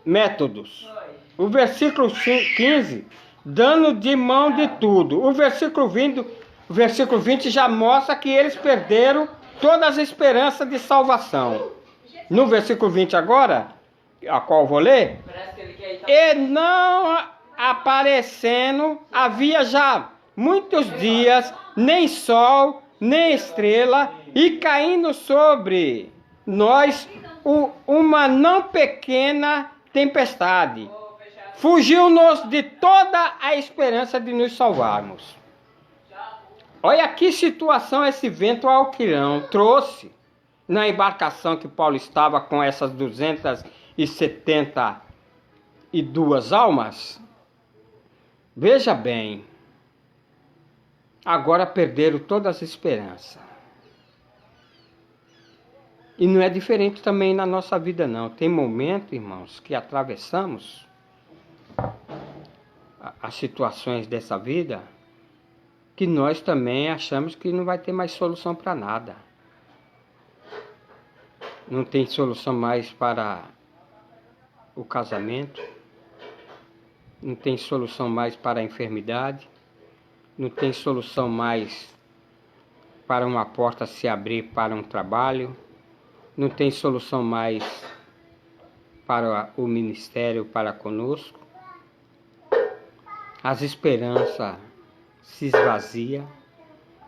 métodos. O versículo 15, dando de mão de tudo. O versículo 20 já mostra que eles perderam todas as esperanças de salvação. No versículo 20 agora, a qual eu vou ler, e não aparecendo, havia já muitos dias, nem sol, nem estrela, e caindo sobre nós uma não pequena tempestade. Fugiu-nos de toda a esperança de nos salvarmos. Olha que situação esse vento alquirão trouxe na embarcação que Paulo estava com essas 272 almas. Veja bem, agora perderam todas as esperanças. E não é diferente também na nossa vida, não. Tem momento, irmãos, que atravessamos as situações dessa vida, que nós também achamos que não vai ter mais solução para nada. Não tem solução mais para o casamento, não tem solução mais para a enfermidade, não tem solução mais para uma porta se abrir para um trabalho, não tem solução mais para o ministério para conosco. As esperanças se esvaziam,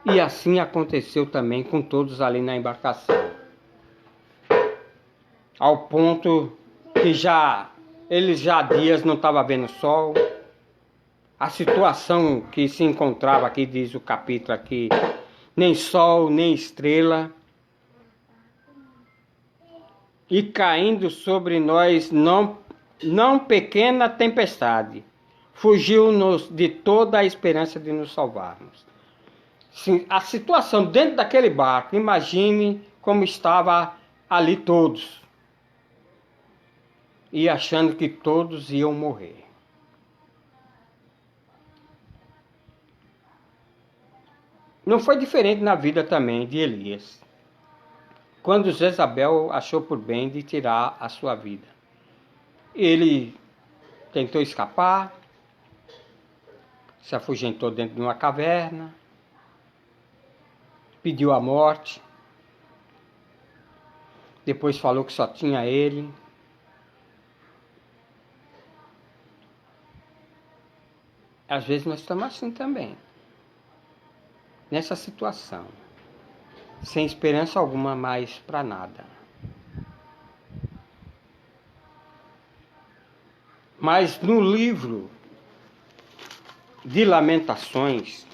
E assim aconteceu também com todos ali na embarcação. Ao ponto que eles já há dias não estavam vendo sol. A situação que se encontrava aqui, diz o capítulo aqui, nem sol, nem estrela. E caindo sobre nós não pequena tempestade, fugiu-nos de toda a esperança de nos salvarmos. Sim, a situação dentro daquele barco, imagine como estava ali todos. E achando que todos iam morrer. Não foi diferente na vida também de Elias, quando Jezabel achou por bem de tirar a sua vida. Ele tentou escapar, se afugentou dentro de uma caverna, pediu a morte, depois falou que só tinha ele. Às vezes nós estamos assim também, nessa situação, sem esperança alguma mais para nada. Mas no livro de Lamentações,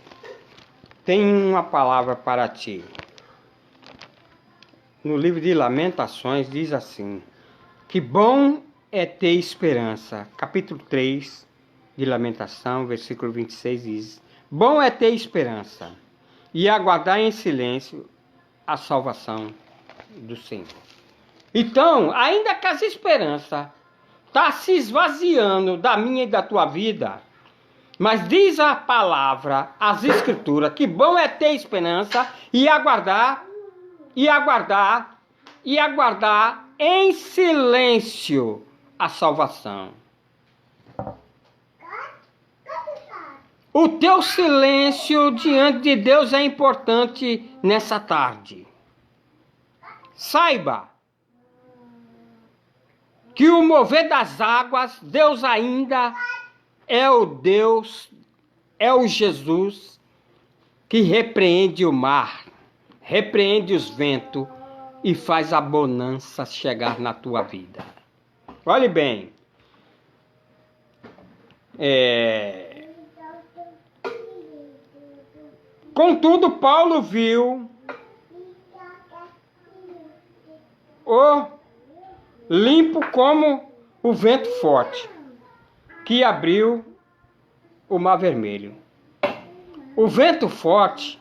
tem uma palavra para ti. No livro de Lamentações diz assim, que bom é ter esperança. Capítulo 3 de Lamentação, versículo 26 diz, bom é ter esperança e aguardar em silêncio a salvação do Senhor. Então, ainda que as esperanças está se esvaziando da minha e da tua vida, mas diz a palavra, as escrituras, que bom é ter esperança e aguardar em silêncio a salvação. O teu silêncio diante de Deus é importante nessa tarde. Saiba que o mover das águas, Deus ainda é o Deus, é o Jesus que repreende o mar, repreende os ventos e faz a bonança chegar na tua vida. Olhe bem, contudo, Paulo viu o limpo como o vento forte que abriu o Mar Vermelho. O vento forte,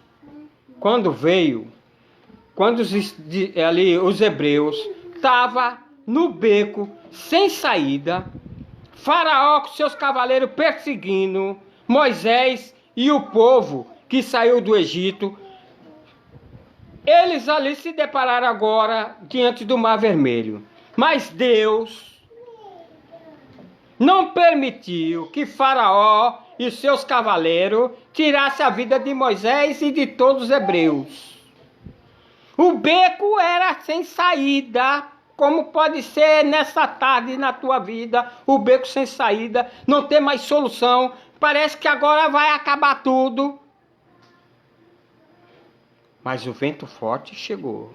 quando veio, quando os hebreus estavam no beco, sem saída, Faraó com seus cavaleiros perseguindo Moisés e o povo que saiu do Egito, eles ali se depararam agora diante do Mar Vermelho. Mas Deus não permitiu que Faraó e seus cavaleiros tirassem a vida de Moisés e de todos os hebreus. O beco era sem saída, como pode ser nessa tarde na tua vida, o beco sem saída, não tem mais solução, parece que agora vai acabar tudo. Mas o vento forte chegou,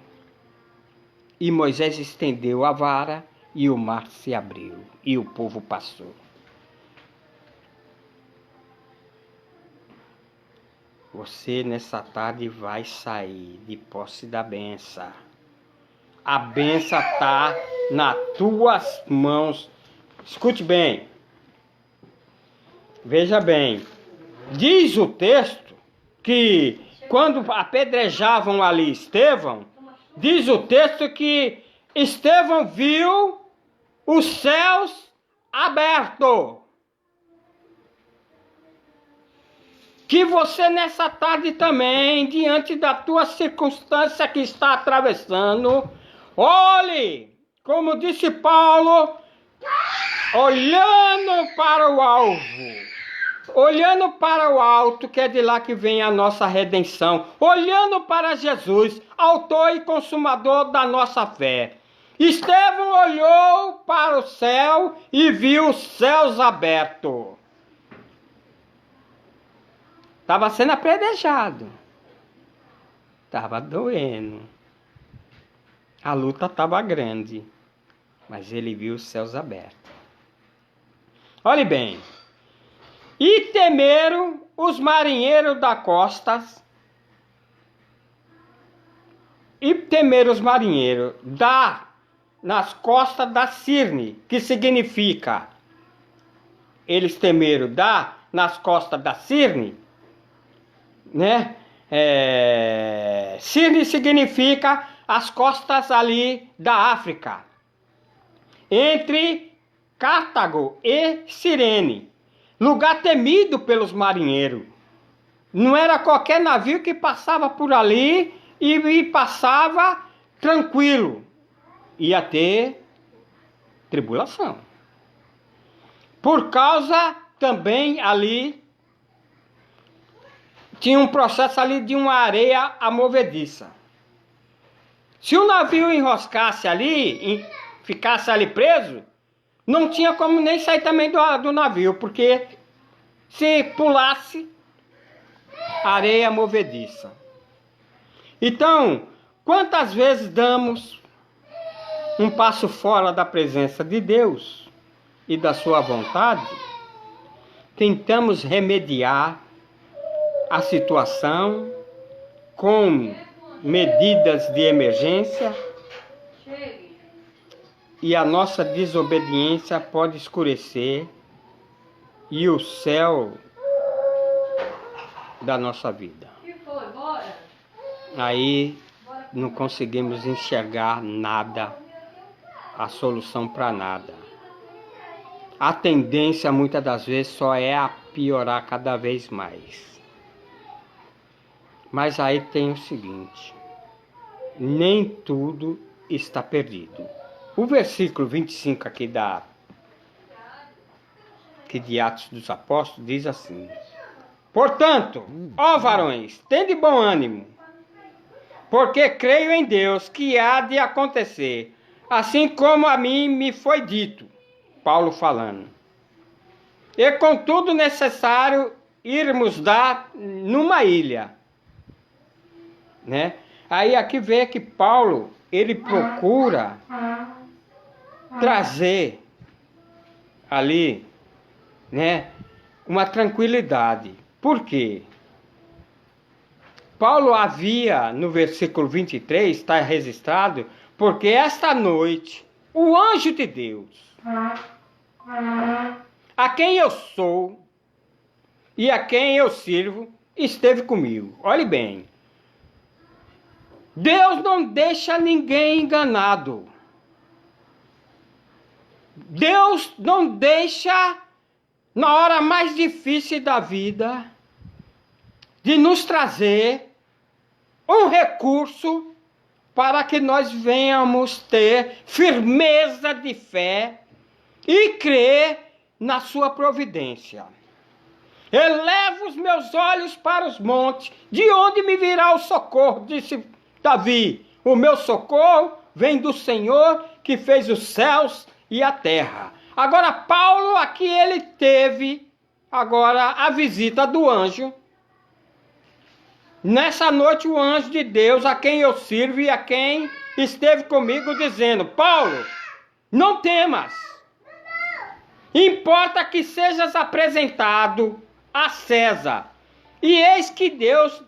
e Moisés estendeu a vara, e o mar se abriu, e o povo passou. Você nessa tarde vai sair de posse da benção. A benção está nas tuas mãos. Escute bem. Veja bem. Diz o texto que quando apedrejavam ali Estevão, diz o texto que Estevão viu os céus abertos. Que você nessa tarde também, diante da tua circunstância que está atravessando, olhe, como disse Paulo, olhando para o alvo, olhando para o alto, que é de lá que vem a nossa redenção, olhando para Jesus, autor e consumador da nossa fé. Estevão olhou para o céu e viu os céus abertos. Estava sendo apedrejado. Estava doendo. A luta estava grande. Mas ele viu os céus abertos. Olhe bem. E temeram os marinheiros da costa. E temeram os marinheiros nas costas da Cirne, que significa, eles temeram nas costas da Cirne, né? Cirne significa as costas ali da África, entre Cartago e Cirene, lugar temido pelos marinheiros. Não era qualquer navio que passava por ali e passava tranquilo. Ia ter tribulação. Por causa também ali, tinha um processo ali de uma areia movediça. Se o navio enroscasse ali, ficasse ali preso, não tinha como nem sair também do navio, porque se pulasse, areia movediça. Então, quantas vezes damos um passo fora da presença de Deus e da sua vontade, tentamos remediar a situação com medidas de emergência e a nossa desobediência pode escurecer e o céu da nossa vida. Aí não conseguimos enxergar nada, a solução para nada. A tendência muitas das vezes só é a piorar cada vez mais. Mas aí tem o seguinte, nem tudo está perdido. O versículo 25 aqui de Atos dos Apóstolos diz assim: portanto, ó varões, tende bom ânimo, porque creio em Deus que há de acontecer, assim como a mim me foi dito. Paulo falando. E contudo necessário irmos dar numa ilha, né? Aí aqui vê que Paulo, ele procura trazer ali, né, uma tranquilidade. Por quê? Paulo havia, no versículo 23, está registrado, porque esta noite o anjo de Deus, a quem eu sou e a quem eu sirvo, esteve comigo. Olhe bem, Deus não deixa ninguém enganado. Deus não deixa, na hora mais difícil da vida, de nos trazer um recurso para que nós venhamos ter firmeza de fé e crer na sua providência. Elevo os meus olhos para os montes, de onde me virá o socorro, disse Davi. O meu socorro vem do Senhor que fez os céus e a terra. Agora Paulo, aqui ele teve agora a visita do anjo. Nessa noite o anjo de Deus, a quem eu sirvo e a quem esteve comigo, dizendo: Paulo, não temas. Importa que sejas apresentado a César. E eis que Deus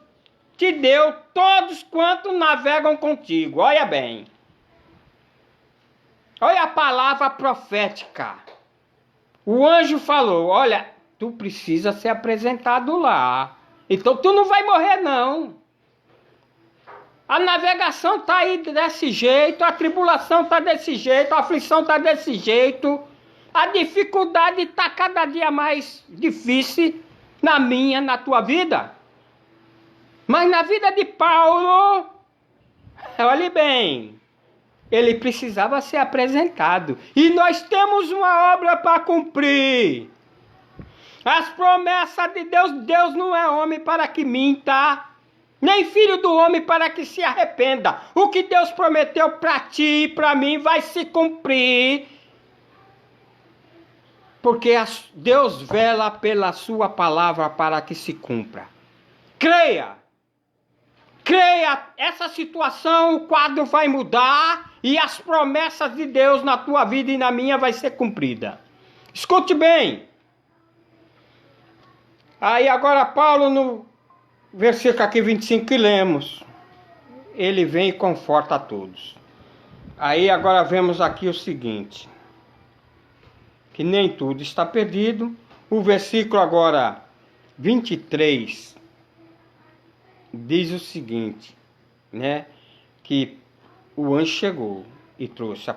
te deu todos quantos navegam contigo. Olha bem. Olha a palavra profética. O anjo falou: olha, tu precisa ser apresentado lá. Então tu não vai morrer não. A navegação está aí desse jeito, a tribulação está desse jeito, a aflição está desse jeito. A dificuldade está cada dia mais difícil na minha, na tua vida. Mas na vida de Paulo, olhe bem, ele precisava ser apresentado. E nós temos uma obra para cumprir. As promessas de Deus, Deus não é homem para que minta, nem filho do homem para que se arrependa. O que Deus prometeu para ti e para mim vai se cumprir. Porque Deus vela pela sua palavra para que se cumpra. Creia Creia, essa situação, o quadro vai mudar e as promessas de Deus na tua vida e na minha vai ser cumprida. Escute bem. Aí agora Paulo, no versículo aqui 25 que lemos, ele vem e conforta a todos. Aí agora vemos aqui o seguinte, que nem tudo está perdido. O versículo agora 23 diz o seguinte, né? Que o anjo chegou e trouxe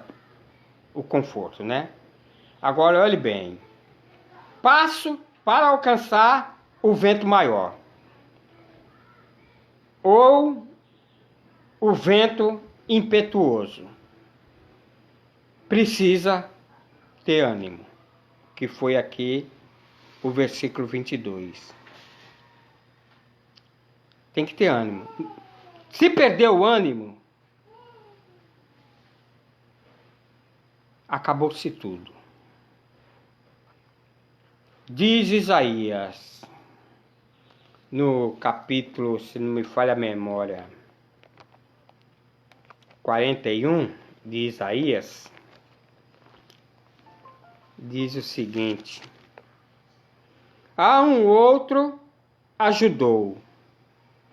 o conforto, né? Agora olhe bem. Passo para alcançar o vento maior. Ou o vento impetuoso. Precisa ter ânimo. Que foi aqui o versículo 22. Tem que ter ânimo. Se perder o ânimo, acabou-se tudo. Diz Isaías, no capítulo, se não me falha a memória, 41 de Isaías, diz o seguinte: a um outro ajudou,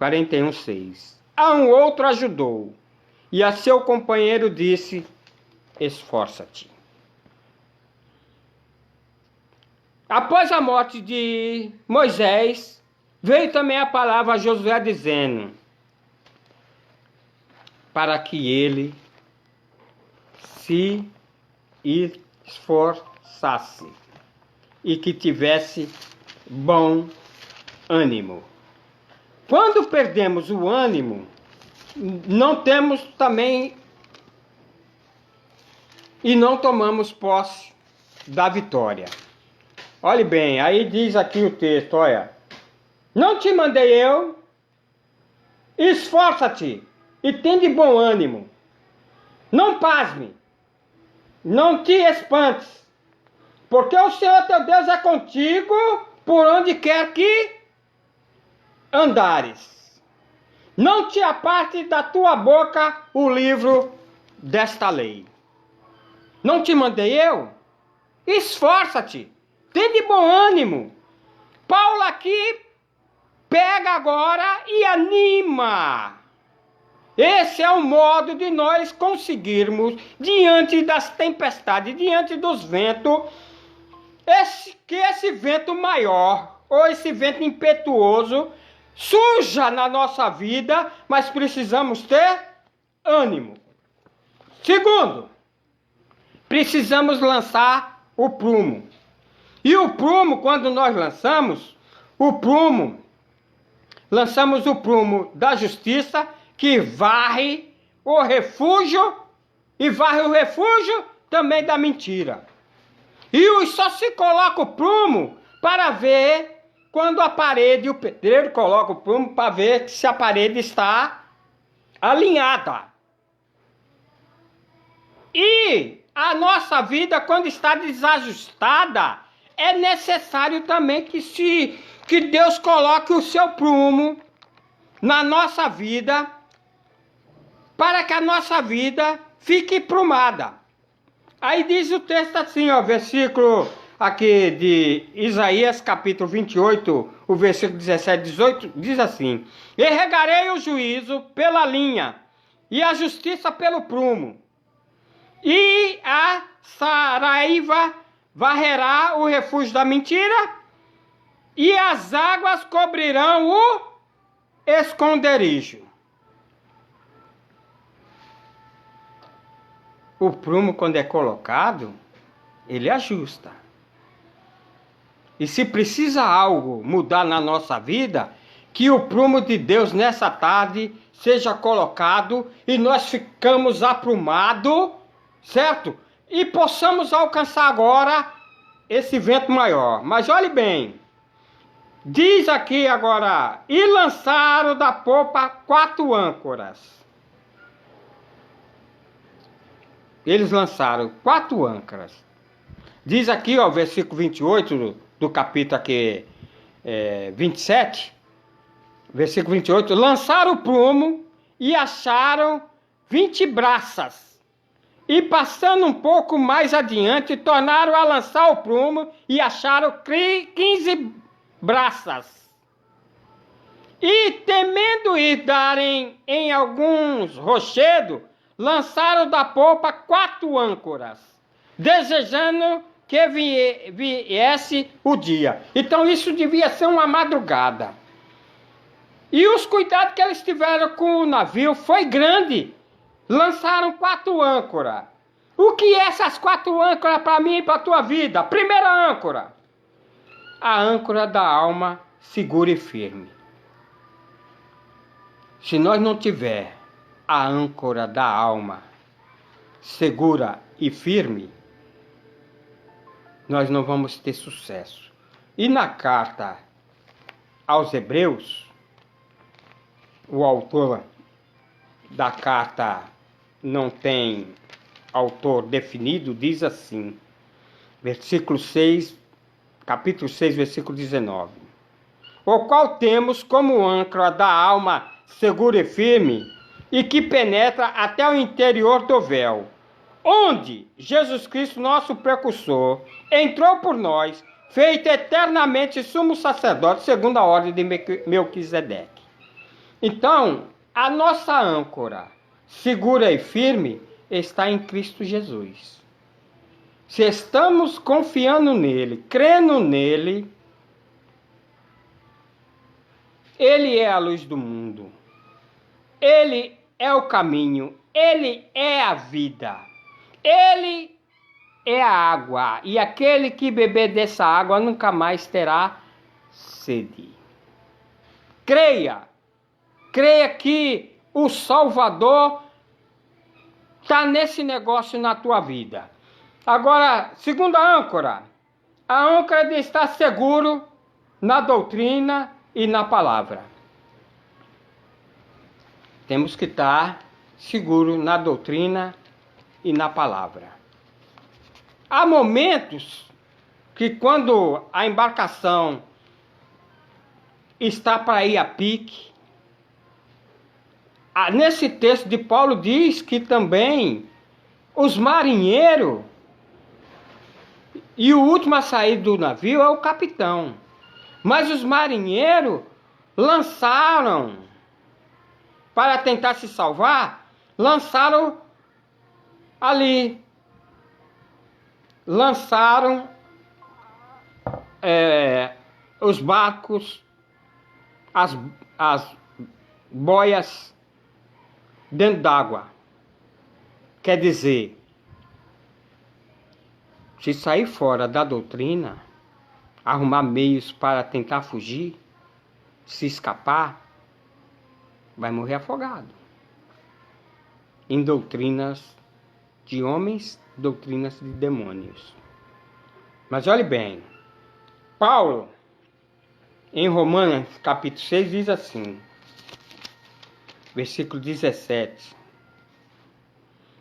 41:6. A um outro ajudou, e a seu companheiro disse: esforça-te. Após a morte de Moisés, veio também a palavra a Josué dizendo, para que ele se esforçasse e que tivesse bom ânimo. Quando perdemos o ânimo, não temos também e não tomamos posse da vitória. Olhe bem, aí diz aqui o texto, olha, não te mandei eu, esforça-te e tem de bom ânimo, não pasme, não te espantes, porque o Senhor teu Deus é contigo por onde quer que andares. Não te aparte da tua boca o livro desta lei. Não te mandei eu? Esforça-te. Tem de bom ânimo. Paulo aqui pega agora e anima. Esse é o modo de nós conseguirmos, diante das tempestades, diante dos ventos, que esse vento maior, ou esse vento impetuoso, surja na nossa vida, mas precisamos ter ânimo. Segundo, precisamos lançar o prumo. E o prumo, quando nós lançamos o prumo da justiça, que varre o refúgio, e varre o refúgio também da mentira. E só se coloca o prumo para ver quando a parede, o pedreiro coloca o prumo para ver se a parede está alinhada. E a nossa vida, quando está desajustada, é necessário também que Deus coloque o seu prumo na nossa vida, para que a nossa vida fique prumada. Aí diz o texto assim, ó, versículo aqui de Isaías, capítulo 28, o versículo 17 e 18, diz assim: e regarei o juízo pela linha, e a justiça pelo prumo, e a saraiva varrerá o refúgio da mentira, e as águas cobrirão o esconderijo. O prumo, quando é colocado, ele ajusta. E se precisa algo mudar na nossa vida, que o prumo de Deus nessa tarde seja colocado e nós ficamos aprumados, certo? E possamos alcançar agora esse vento maior. Mas olhe bem, diz aqui agora, e lançaram da popa 4 âncoras. Eles lançaram 4 âncoras. Diz aqui, ó, versículo 28 do capítulo aqui, 27, Versículo 28. Lançaram o prumo e acharam 20 braças. E passando um pouco mais adiante, tornaram a lançar o prumo e acharam 15 braças. E temendo ir darem em alguns rochedos, lançaram da polpa 4 âncoras, desejando que viesse o dia. Então isso devia ser uma madrugada. E os cuidados que eles tiveram com o navio foi grande. Lançaram 4 âncoras. O que é essas 4 âncoras para mim e para a tua vida? Primeira âncora. A âncora da alma segura e firme. Se nós não tiver a âncora da alma segura e firme, nós não vamos ter sucesso. E na carta aos Hebreus, o autor da carta não tem autor definido, diz assim, versículo 6, capítulo 6, versículo 19. O qual temos como âncora da alma segura e firme, e que penetra até o interior do véu, onde Jesus Cristo, nosso precursor, entrou por nós, feito eternamente sumo sacerdote, segundo a ordem de Melquisedeque. Então, a nossa âncora segura e firme está em Cristo Jesus. Se estamos confiando nele, crendo nele, ele é a luz do mundo. Ele é o caminho. Ele é a vida. Ele é a água. E aquele que beber dessa água nunca mais terá sede. Creia. Creia que o Salvador está nesse negócio na tua vida. Agora, segunda âncora. A âncora de estar seguro na doutrina e na palavra. Temos que estar seguro na doutrina e na palavra. Há momentos que quando a embarcação está para ir a pique, nesse texto de Paulo diz que também os marinheiros, e o último a sair do navio é o capitão, mas os marinheiros lançaram, para tentar se salvar, lançaram os barcos, as boias dentro d'água. Quer dizer, se sair fora da doutrina, arrumar meios para tentar fugir, se escapar, vai morrer afogado. Em doutrinas de homens, doutrinas de demônios. Mas olhe bem, Paulo, em Romanos capítulo 6, diz assim, versículo 17.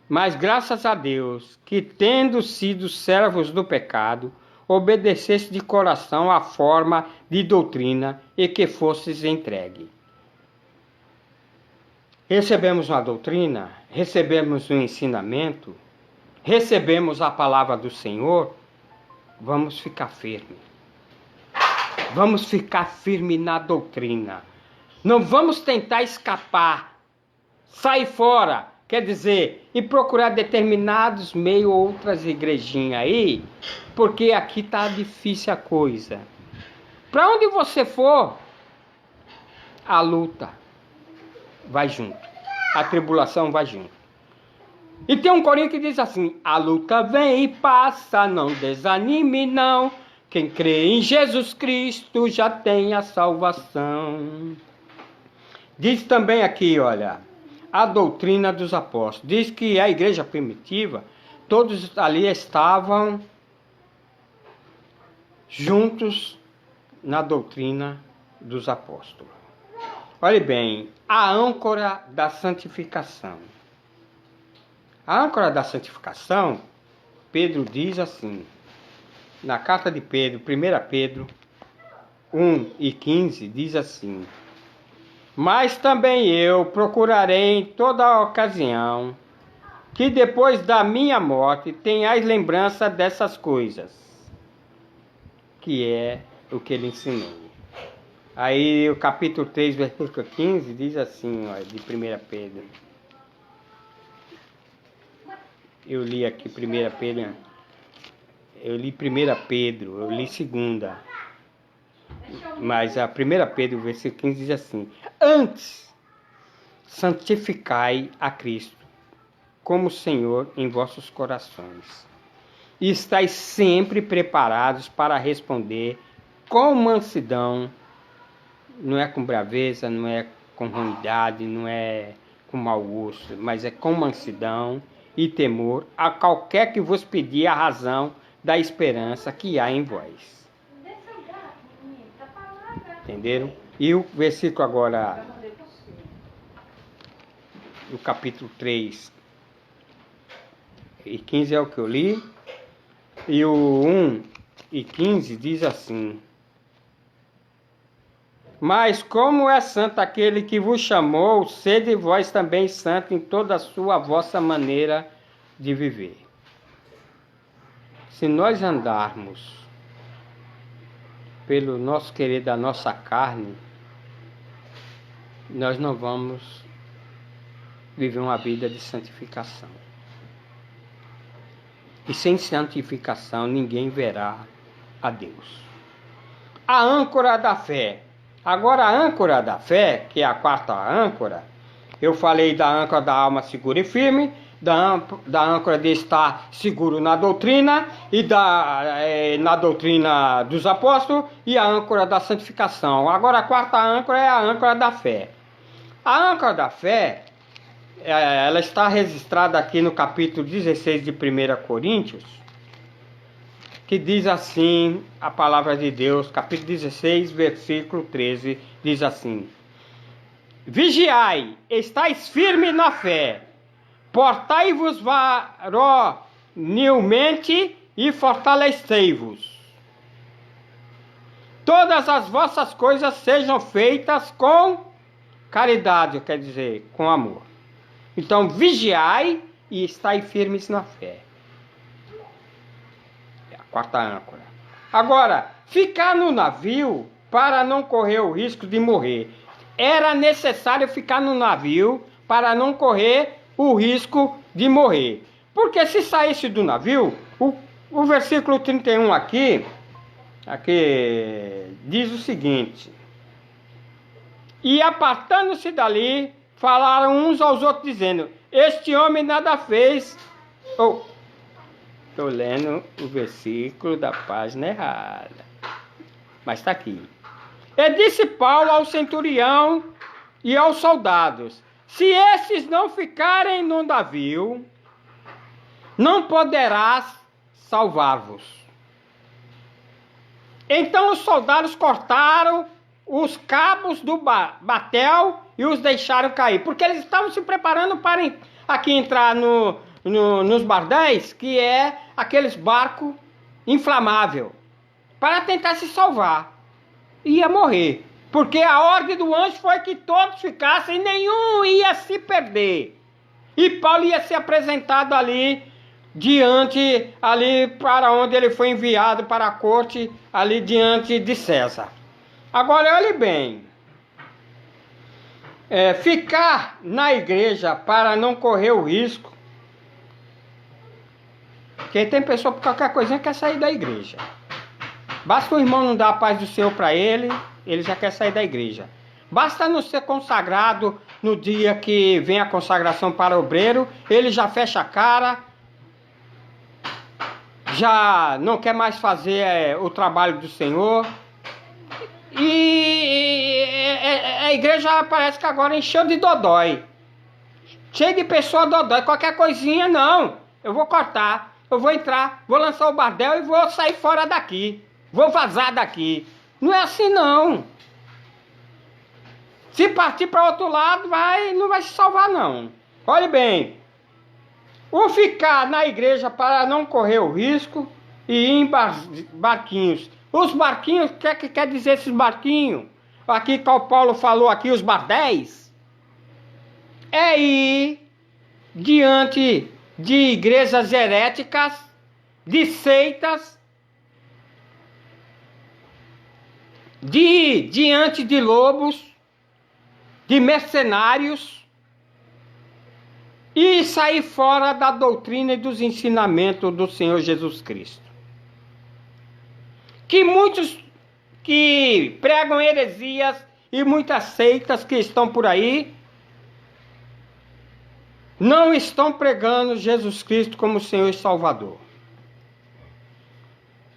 Mas graças a Deus, que tendo sido servos do pecado, obedeceste de coração à forma de doutrina e que fostes entregue. Recebemos uma doutrina, recebemos um ensinamento, recebemos a palavra do Senhor, vamos ficar firmes. Vamos ficar firmes na doutrina. Não vamos tentar escapar, sair fora, quer dizer, e procurar determinados meios, outras igrejinhas aí, porque aqui está difícil a coisa. Para onde você for, a luta vai junto, a tribulação vai junto. E tem um corinho que diz assim, a luta vem e passa, não desanime não, quem crê em Jesus Cristo já tem a salvação. Diz também aqui, olha, a doutrina dos apóstolos. Diz que a igreja primitiva, todos ali estavam juntos na doutrina dos apóstolos. Olhe bem, a âncora da santificação. A âncora da santificação, Pedro diz assim, na carta de Pedro, 1 Pedro 1 e 15, diz assim, Mas também eu procurarei em toda ocasião que depois da minha morte tenhais lembrança dessas coisas, que é o que ele ensinou. Aí o capítulo 3, versículo 15 diz assim, ó, de 1 Pedro. Eu li aqui 1 Pedro, eu li 1 Pedro, eu li 2. Mas a 1 Pedro, versículo 15 diz assim: antes, santificai a Cristo como Senhor em vossos corações, e estáis sempre preparados para responder com mansidão, não é com braveza, não é com ruindade, não é com mau gosto, mas é com mansidão e temor a qualquer que vos pedir a razão da esperança que há em vós. Entenderam? E o versículo agora, o capítulo 3 e 15 é o que eu li. E o 1 e 15 diz assim: mas como é santo aquele que vos chamou, sede vós também santo em toda a sua vossa maneira de viver. Se nós andarmos pelo nosso querer da nossa carne, nós não vamos viver uma vida de santificação. E sem santificação ninguém verá a Deus. A âncora da fé. Agora a âncora da fé, que é a quarta âncora, eu falei da âncora da alma segura e firme, da âncora de estar seguro na doutrina e na doutrina dos apóstolos, e a âncora da santificação. Agora a quarta âncora é a âncora da fé. A âncora da fé, ela está registrada aqui no capítulo 16 de 1 Coríntios, que diz assim a palavra de Deus, capítulo 16, versículo 13, diz assim: vigiai, estáis firmes na fé, portai-vos varonilmente e fortalecei-vos. Todas as vossas coisas sejam feitas com caridade, quer dizer, com amor. Então, vigiai e estai firmes na fé. É a quarta âncora. Agora, ficar no navio para não correr o risco de morrer. Era necessário ficar no navio para não correr o risco de morrer. Porque se saísse do navio, o versículo 31 aqui diz o seguinte: e apartando-se dali, falaram uns aos outros, dizendo: este homem nada fez. Estou lendo o versículo da página errada, mas está aqui. E disse Paulo ao centurião e aos soldados: se esses não ficarem no navio, não poderás salvar-vos. Então os soldados cortaram os cabos do batel e os deixaram cair, porque eles estavam se preparando para aqui entrar nos bardéis, que é aqueles barcos inflamáveis, para tentar se salvar. Ia morrer, porque a ordem do anjo foi que todos ficassem, nenhum ia se perder. E Paulo ia ser apresentado ali para onde ele foi enviado, para a corte, ali diante de César. Agora olhe bem, ficar na igreja para não correr o risco, porque tem pessoa por qualquer coisinha que quer sair da igreja. Basta o irmão não dar a paz do Senhor para ele já quer sair da igreja. Basta não ser consagrado no dia que vem a consagração para o obreiro, ele já fecha a cara, já não quer mais fazer o trabalho do Senhor. E a igreja parece que agora encheu de dodói. Cheio de pessoa dodói. Qualquer coisinha, não. Eu vou cortar. Eu vou entrar. Vou lançar o bardel e vou sair fora daqui. Vou vazar daqui. Não é assim, não. Se partir para outro lado, não vai se salvar, não. Olhe bem. O ficar na igreja para não correr o risco e ir em barquinhos. Os barquinhos, o que quer dizer esses barquinhos? aqui que o Paulo falou aqui, os bardéis, é ir diante de igrejas heréticas, de seitas, de ir diante de lobos, de mercenários, e sair fora da doutrina e dos ensinamentos do Senhor Jesus Cristo. Que muitos que pregam heresias e muitas seitas que estão por aí não estão pregando Jesus Cristo como Senhor e Salvador,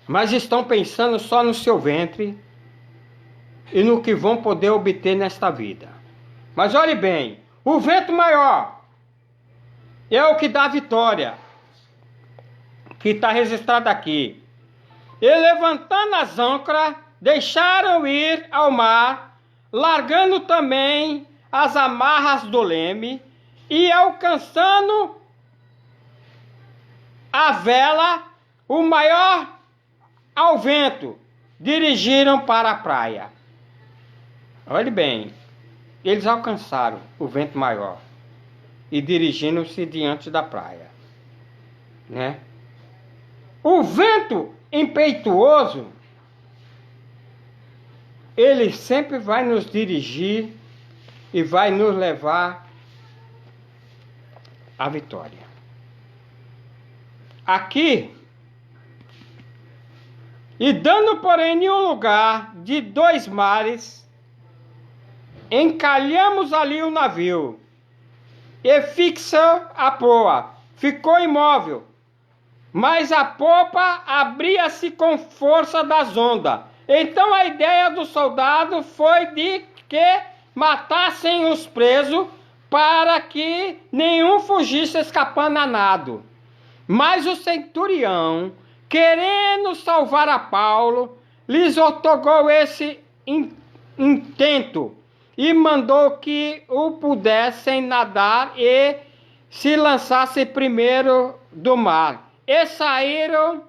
mas estão pensando só no seu ventre e no que vão poder obter nesta vida. Mas olhe bem, o vento maior é o que dá a vitória, que está registrado aqui. E levantando as âncoras, deixaram ir ao mar, largando também as amarras do leme, e alcançando a vela, o maior ao vento, dirigiram para a praia. Olhe bem, eles alcançaram o vento maior e dirigindo-se diante da praia, né? O vento impetuoso, ele sempre vai nos dirigir e vai nos levar à vitória. Aqui, e dando porém em um lugar de 2 mares, encalhamos ali o navio, e fixa a proa, ficou imóvel, mas a popa abria-se com força das ondas. Então a ideia do soldado foi de que matassem os presos para que nenhum fugisse escapando a nado. Mas o centurião, querendo salvar a Paulo, lhes otorgou esse intento e mandou que o pudessem nadar e se lançassem primeiro do mar. E saíram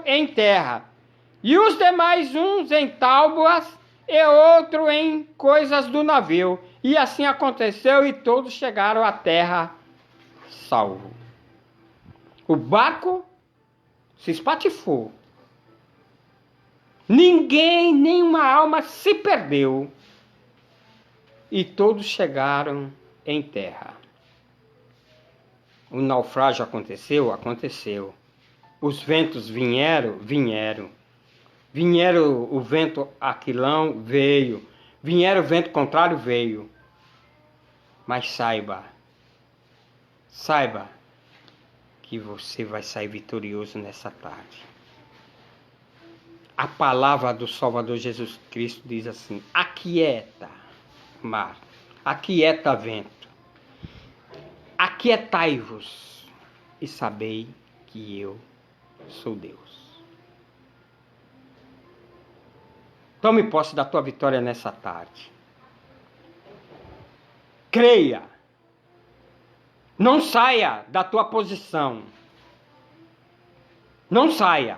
em terra, e os demais uns em tábuas e outro em coisas do navio. E assim aconteceu, e todos chegaram à terra salvo. O barco se espatifou. Ninguém, nenhuma alma se perdeu. E todos chegaram em terra. O naufrágio aconteceu? Aconteceu. Os ventos vieram? Vieram. Vieram o vento aquilão? Veio. Vieram o vento contrário? Veio. Mas saiba que você vai sair vitorioso nessa tarde. A palavra do Salvador Jesus Cristo diz assim: aquieta, mar, aquieta, vento. Aquietai-vos e sabei que eu sou Deus. Tome posse da tua vitória nessa tarde. Creia. Não saia da tua posição. Não saia.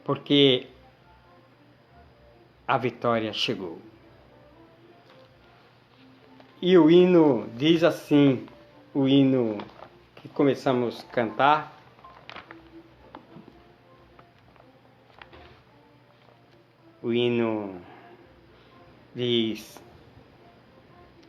Porque a vitória chegou. E o hino diz assim, o hino que começamos a cantar: o hino diz: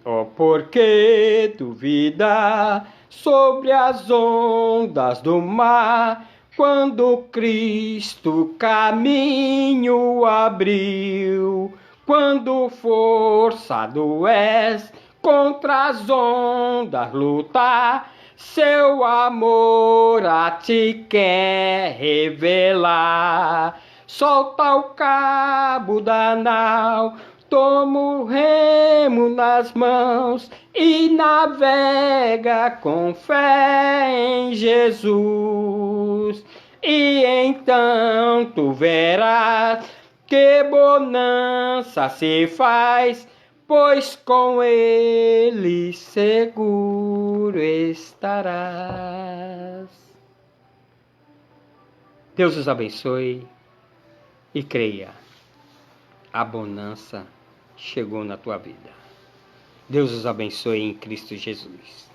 ó, por que duvida sobre as ondas do mar, quando Cristo caminho abriu, quando forçado és contra as ondas lutar, seu amor a ti quer revelar. Solta o cabo da nau, toma o remo nas mãos e navega com fé em Jesus. E então tu verás que bonança se faz, pois com ele seguro estarás. Deus os abençoe. e creia, a bonança chegou na tua vida. Deus os abençoe em Cristo Jesus.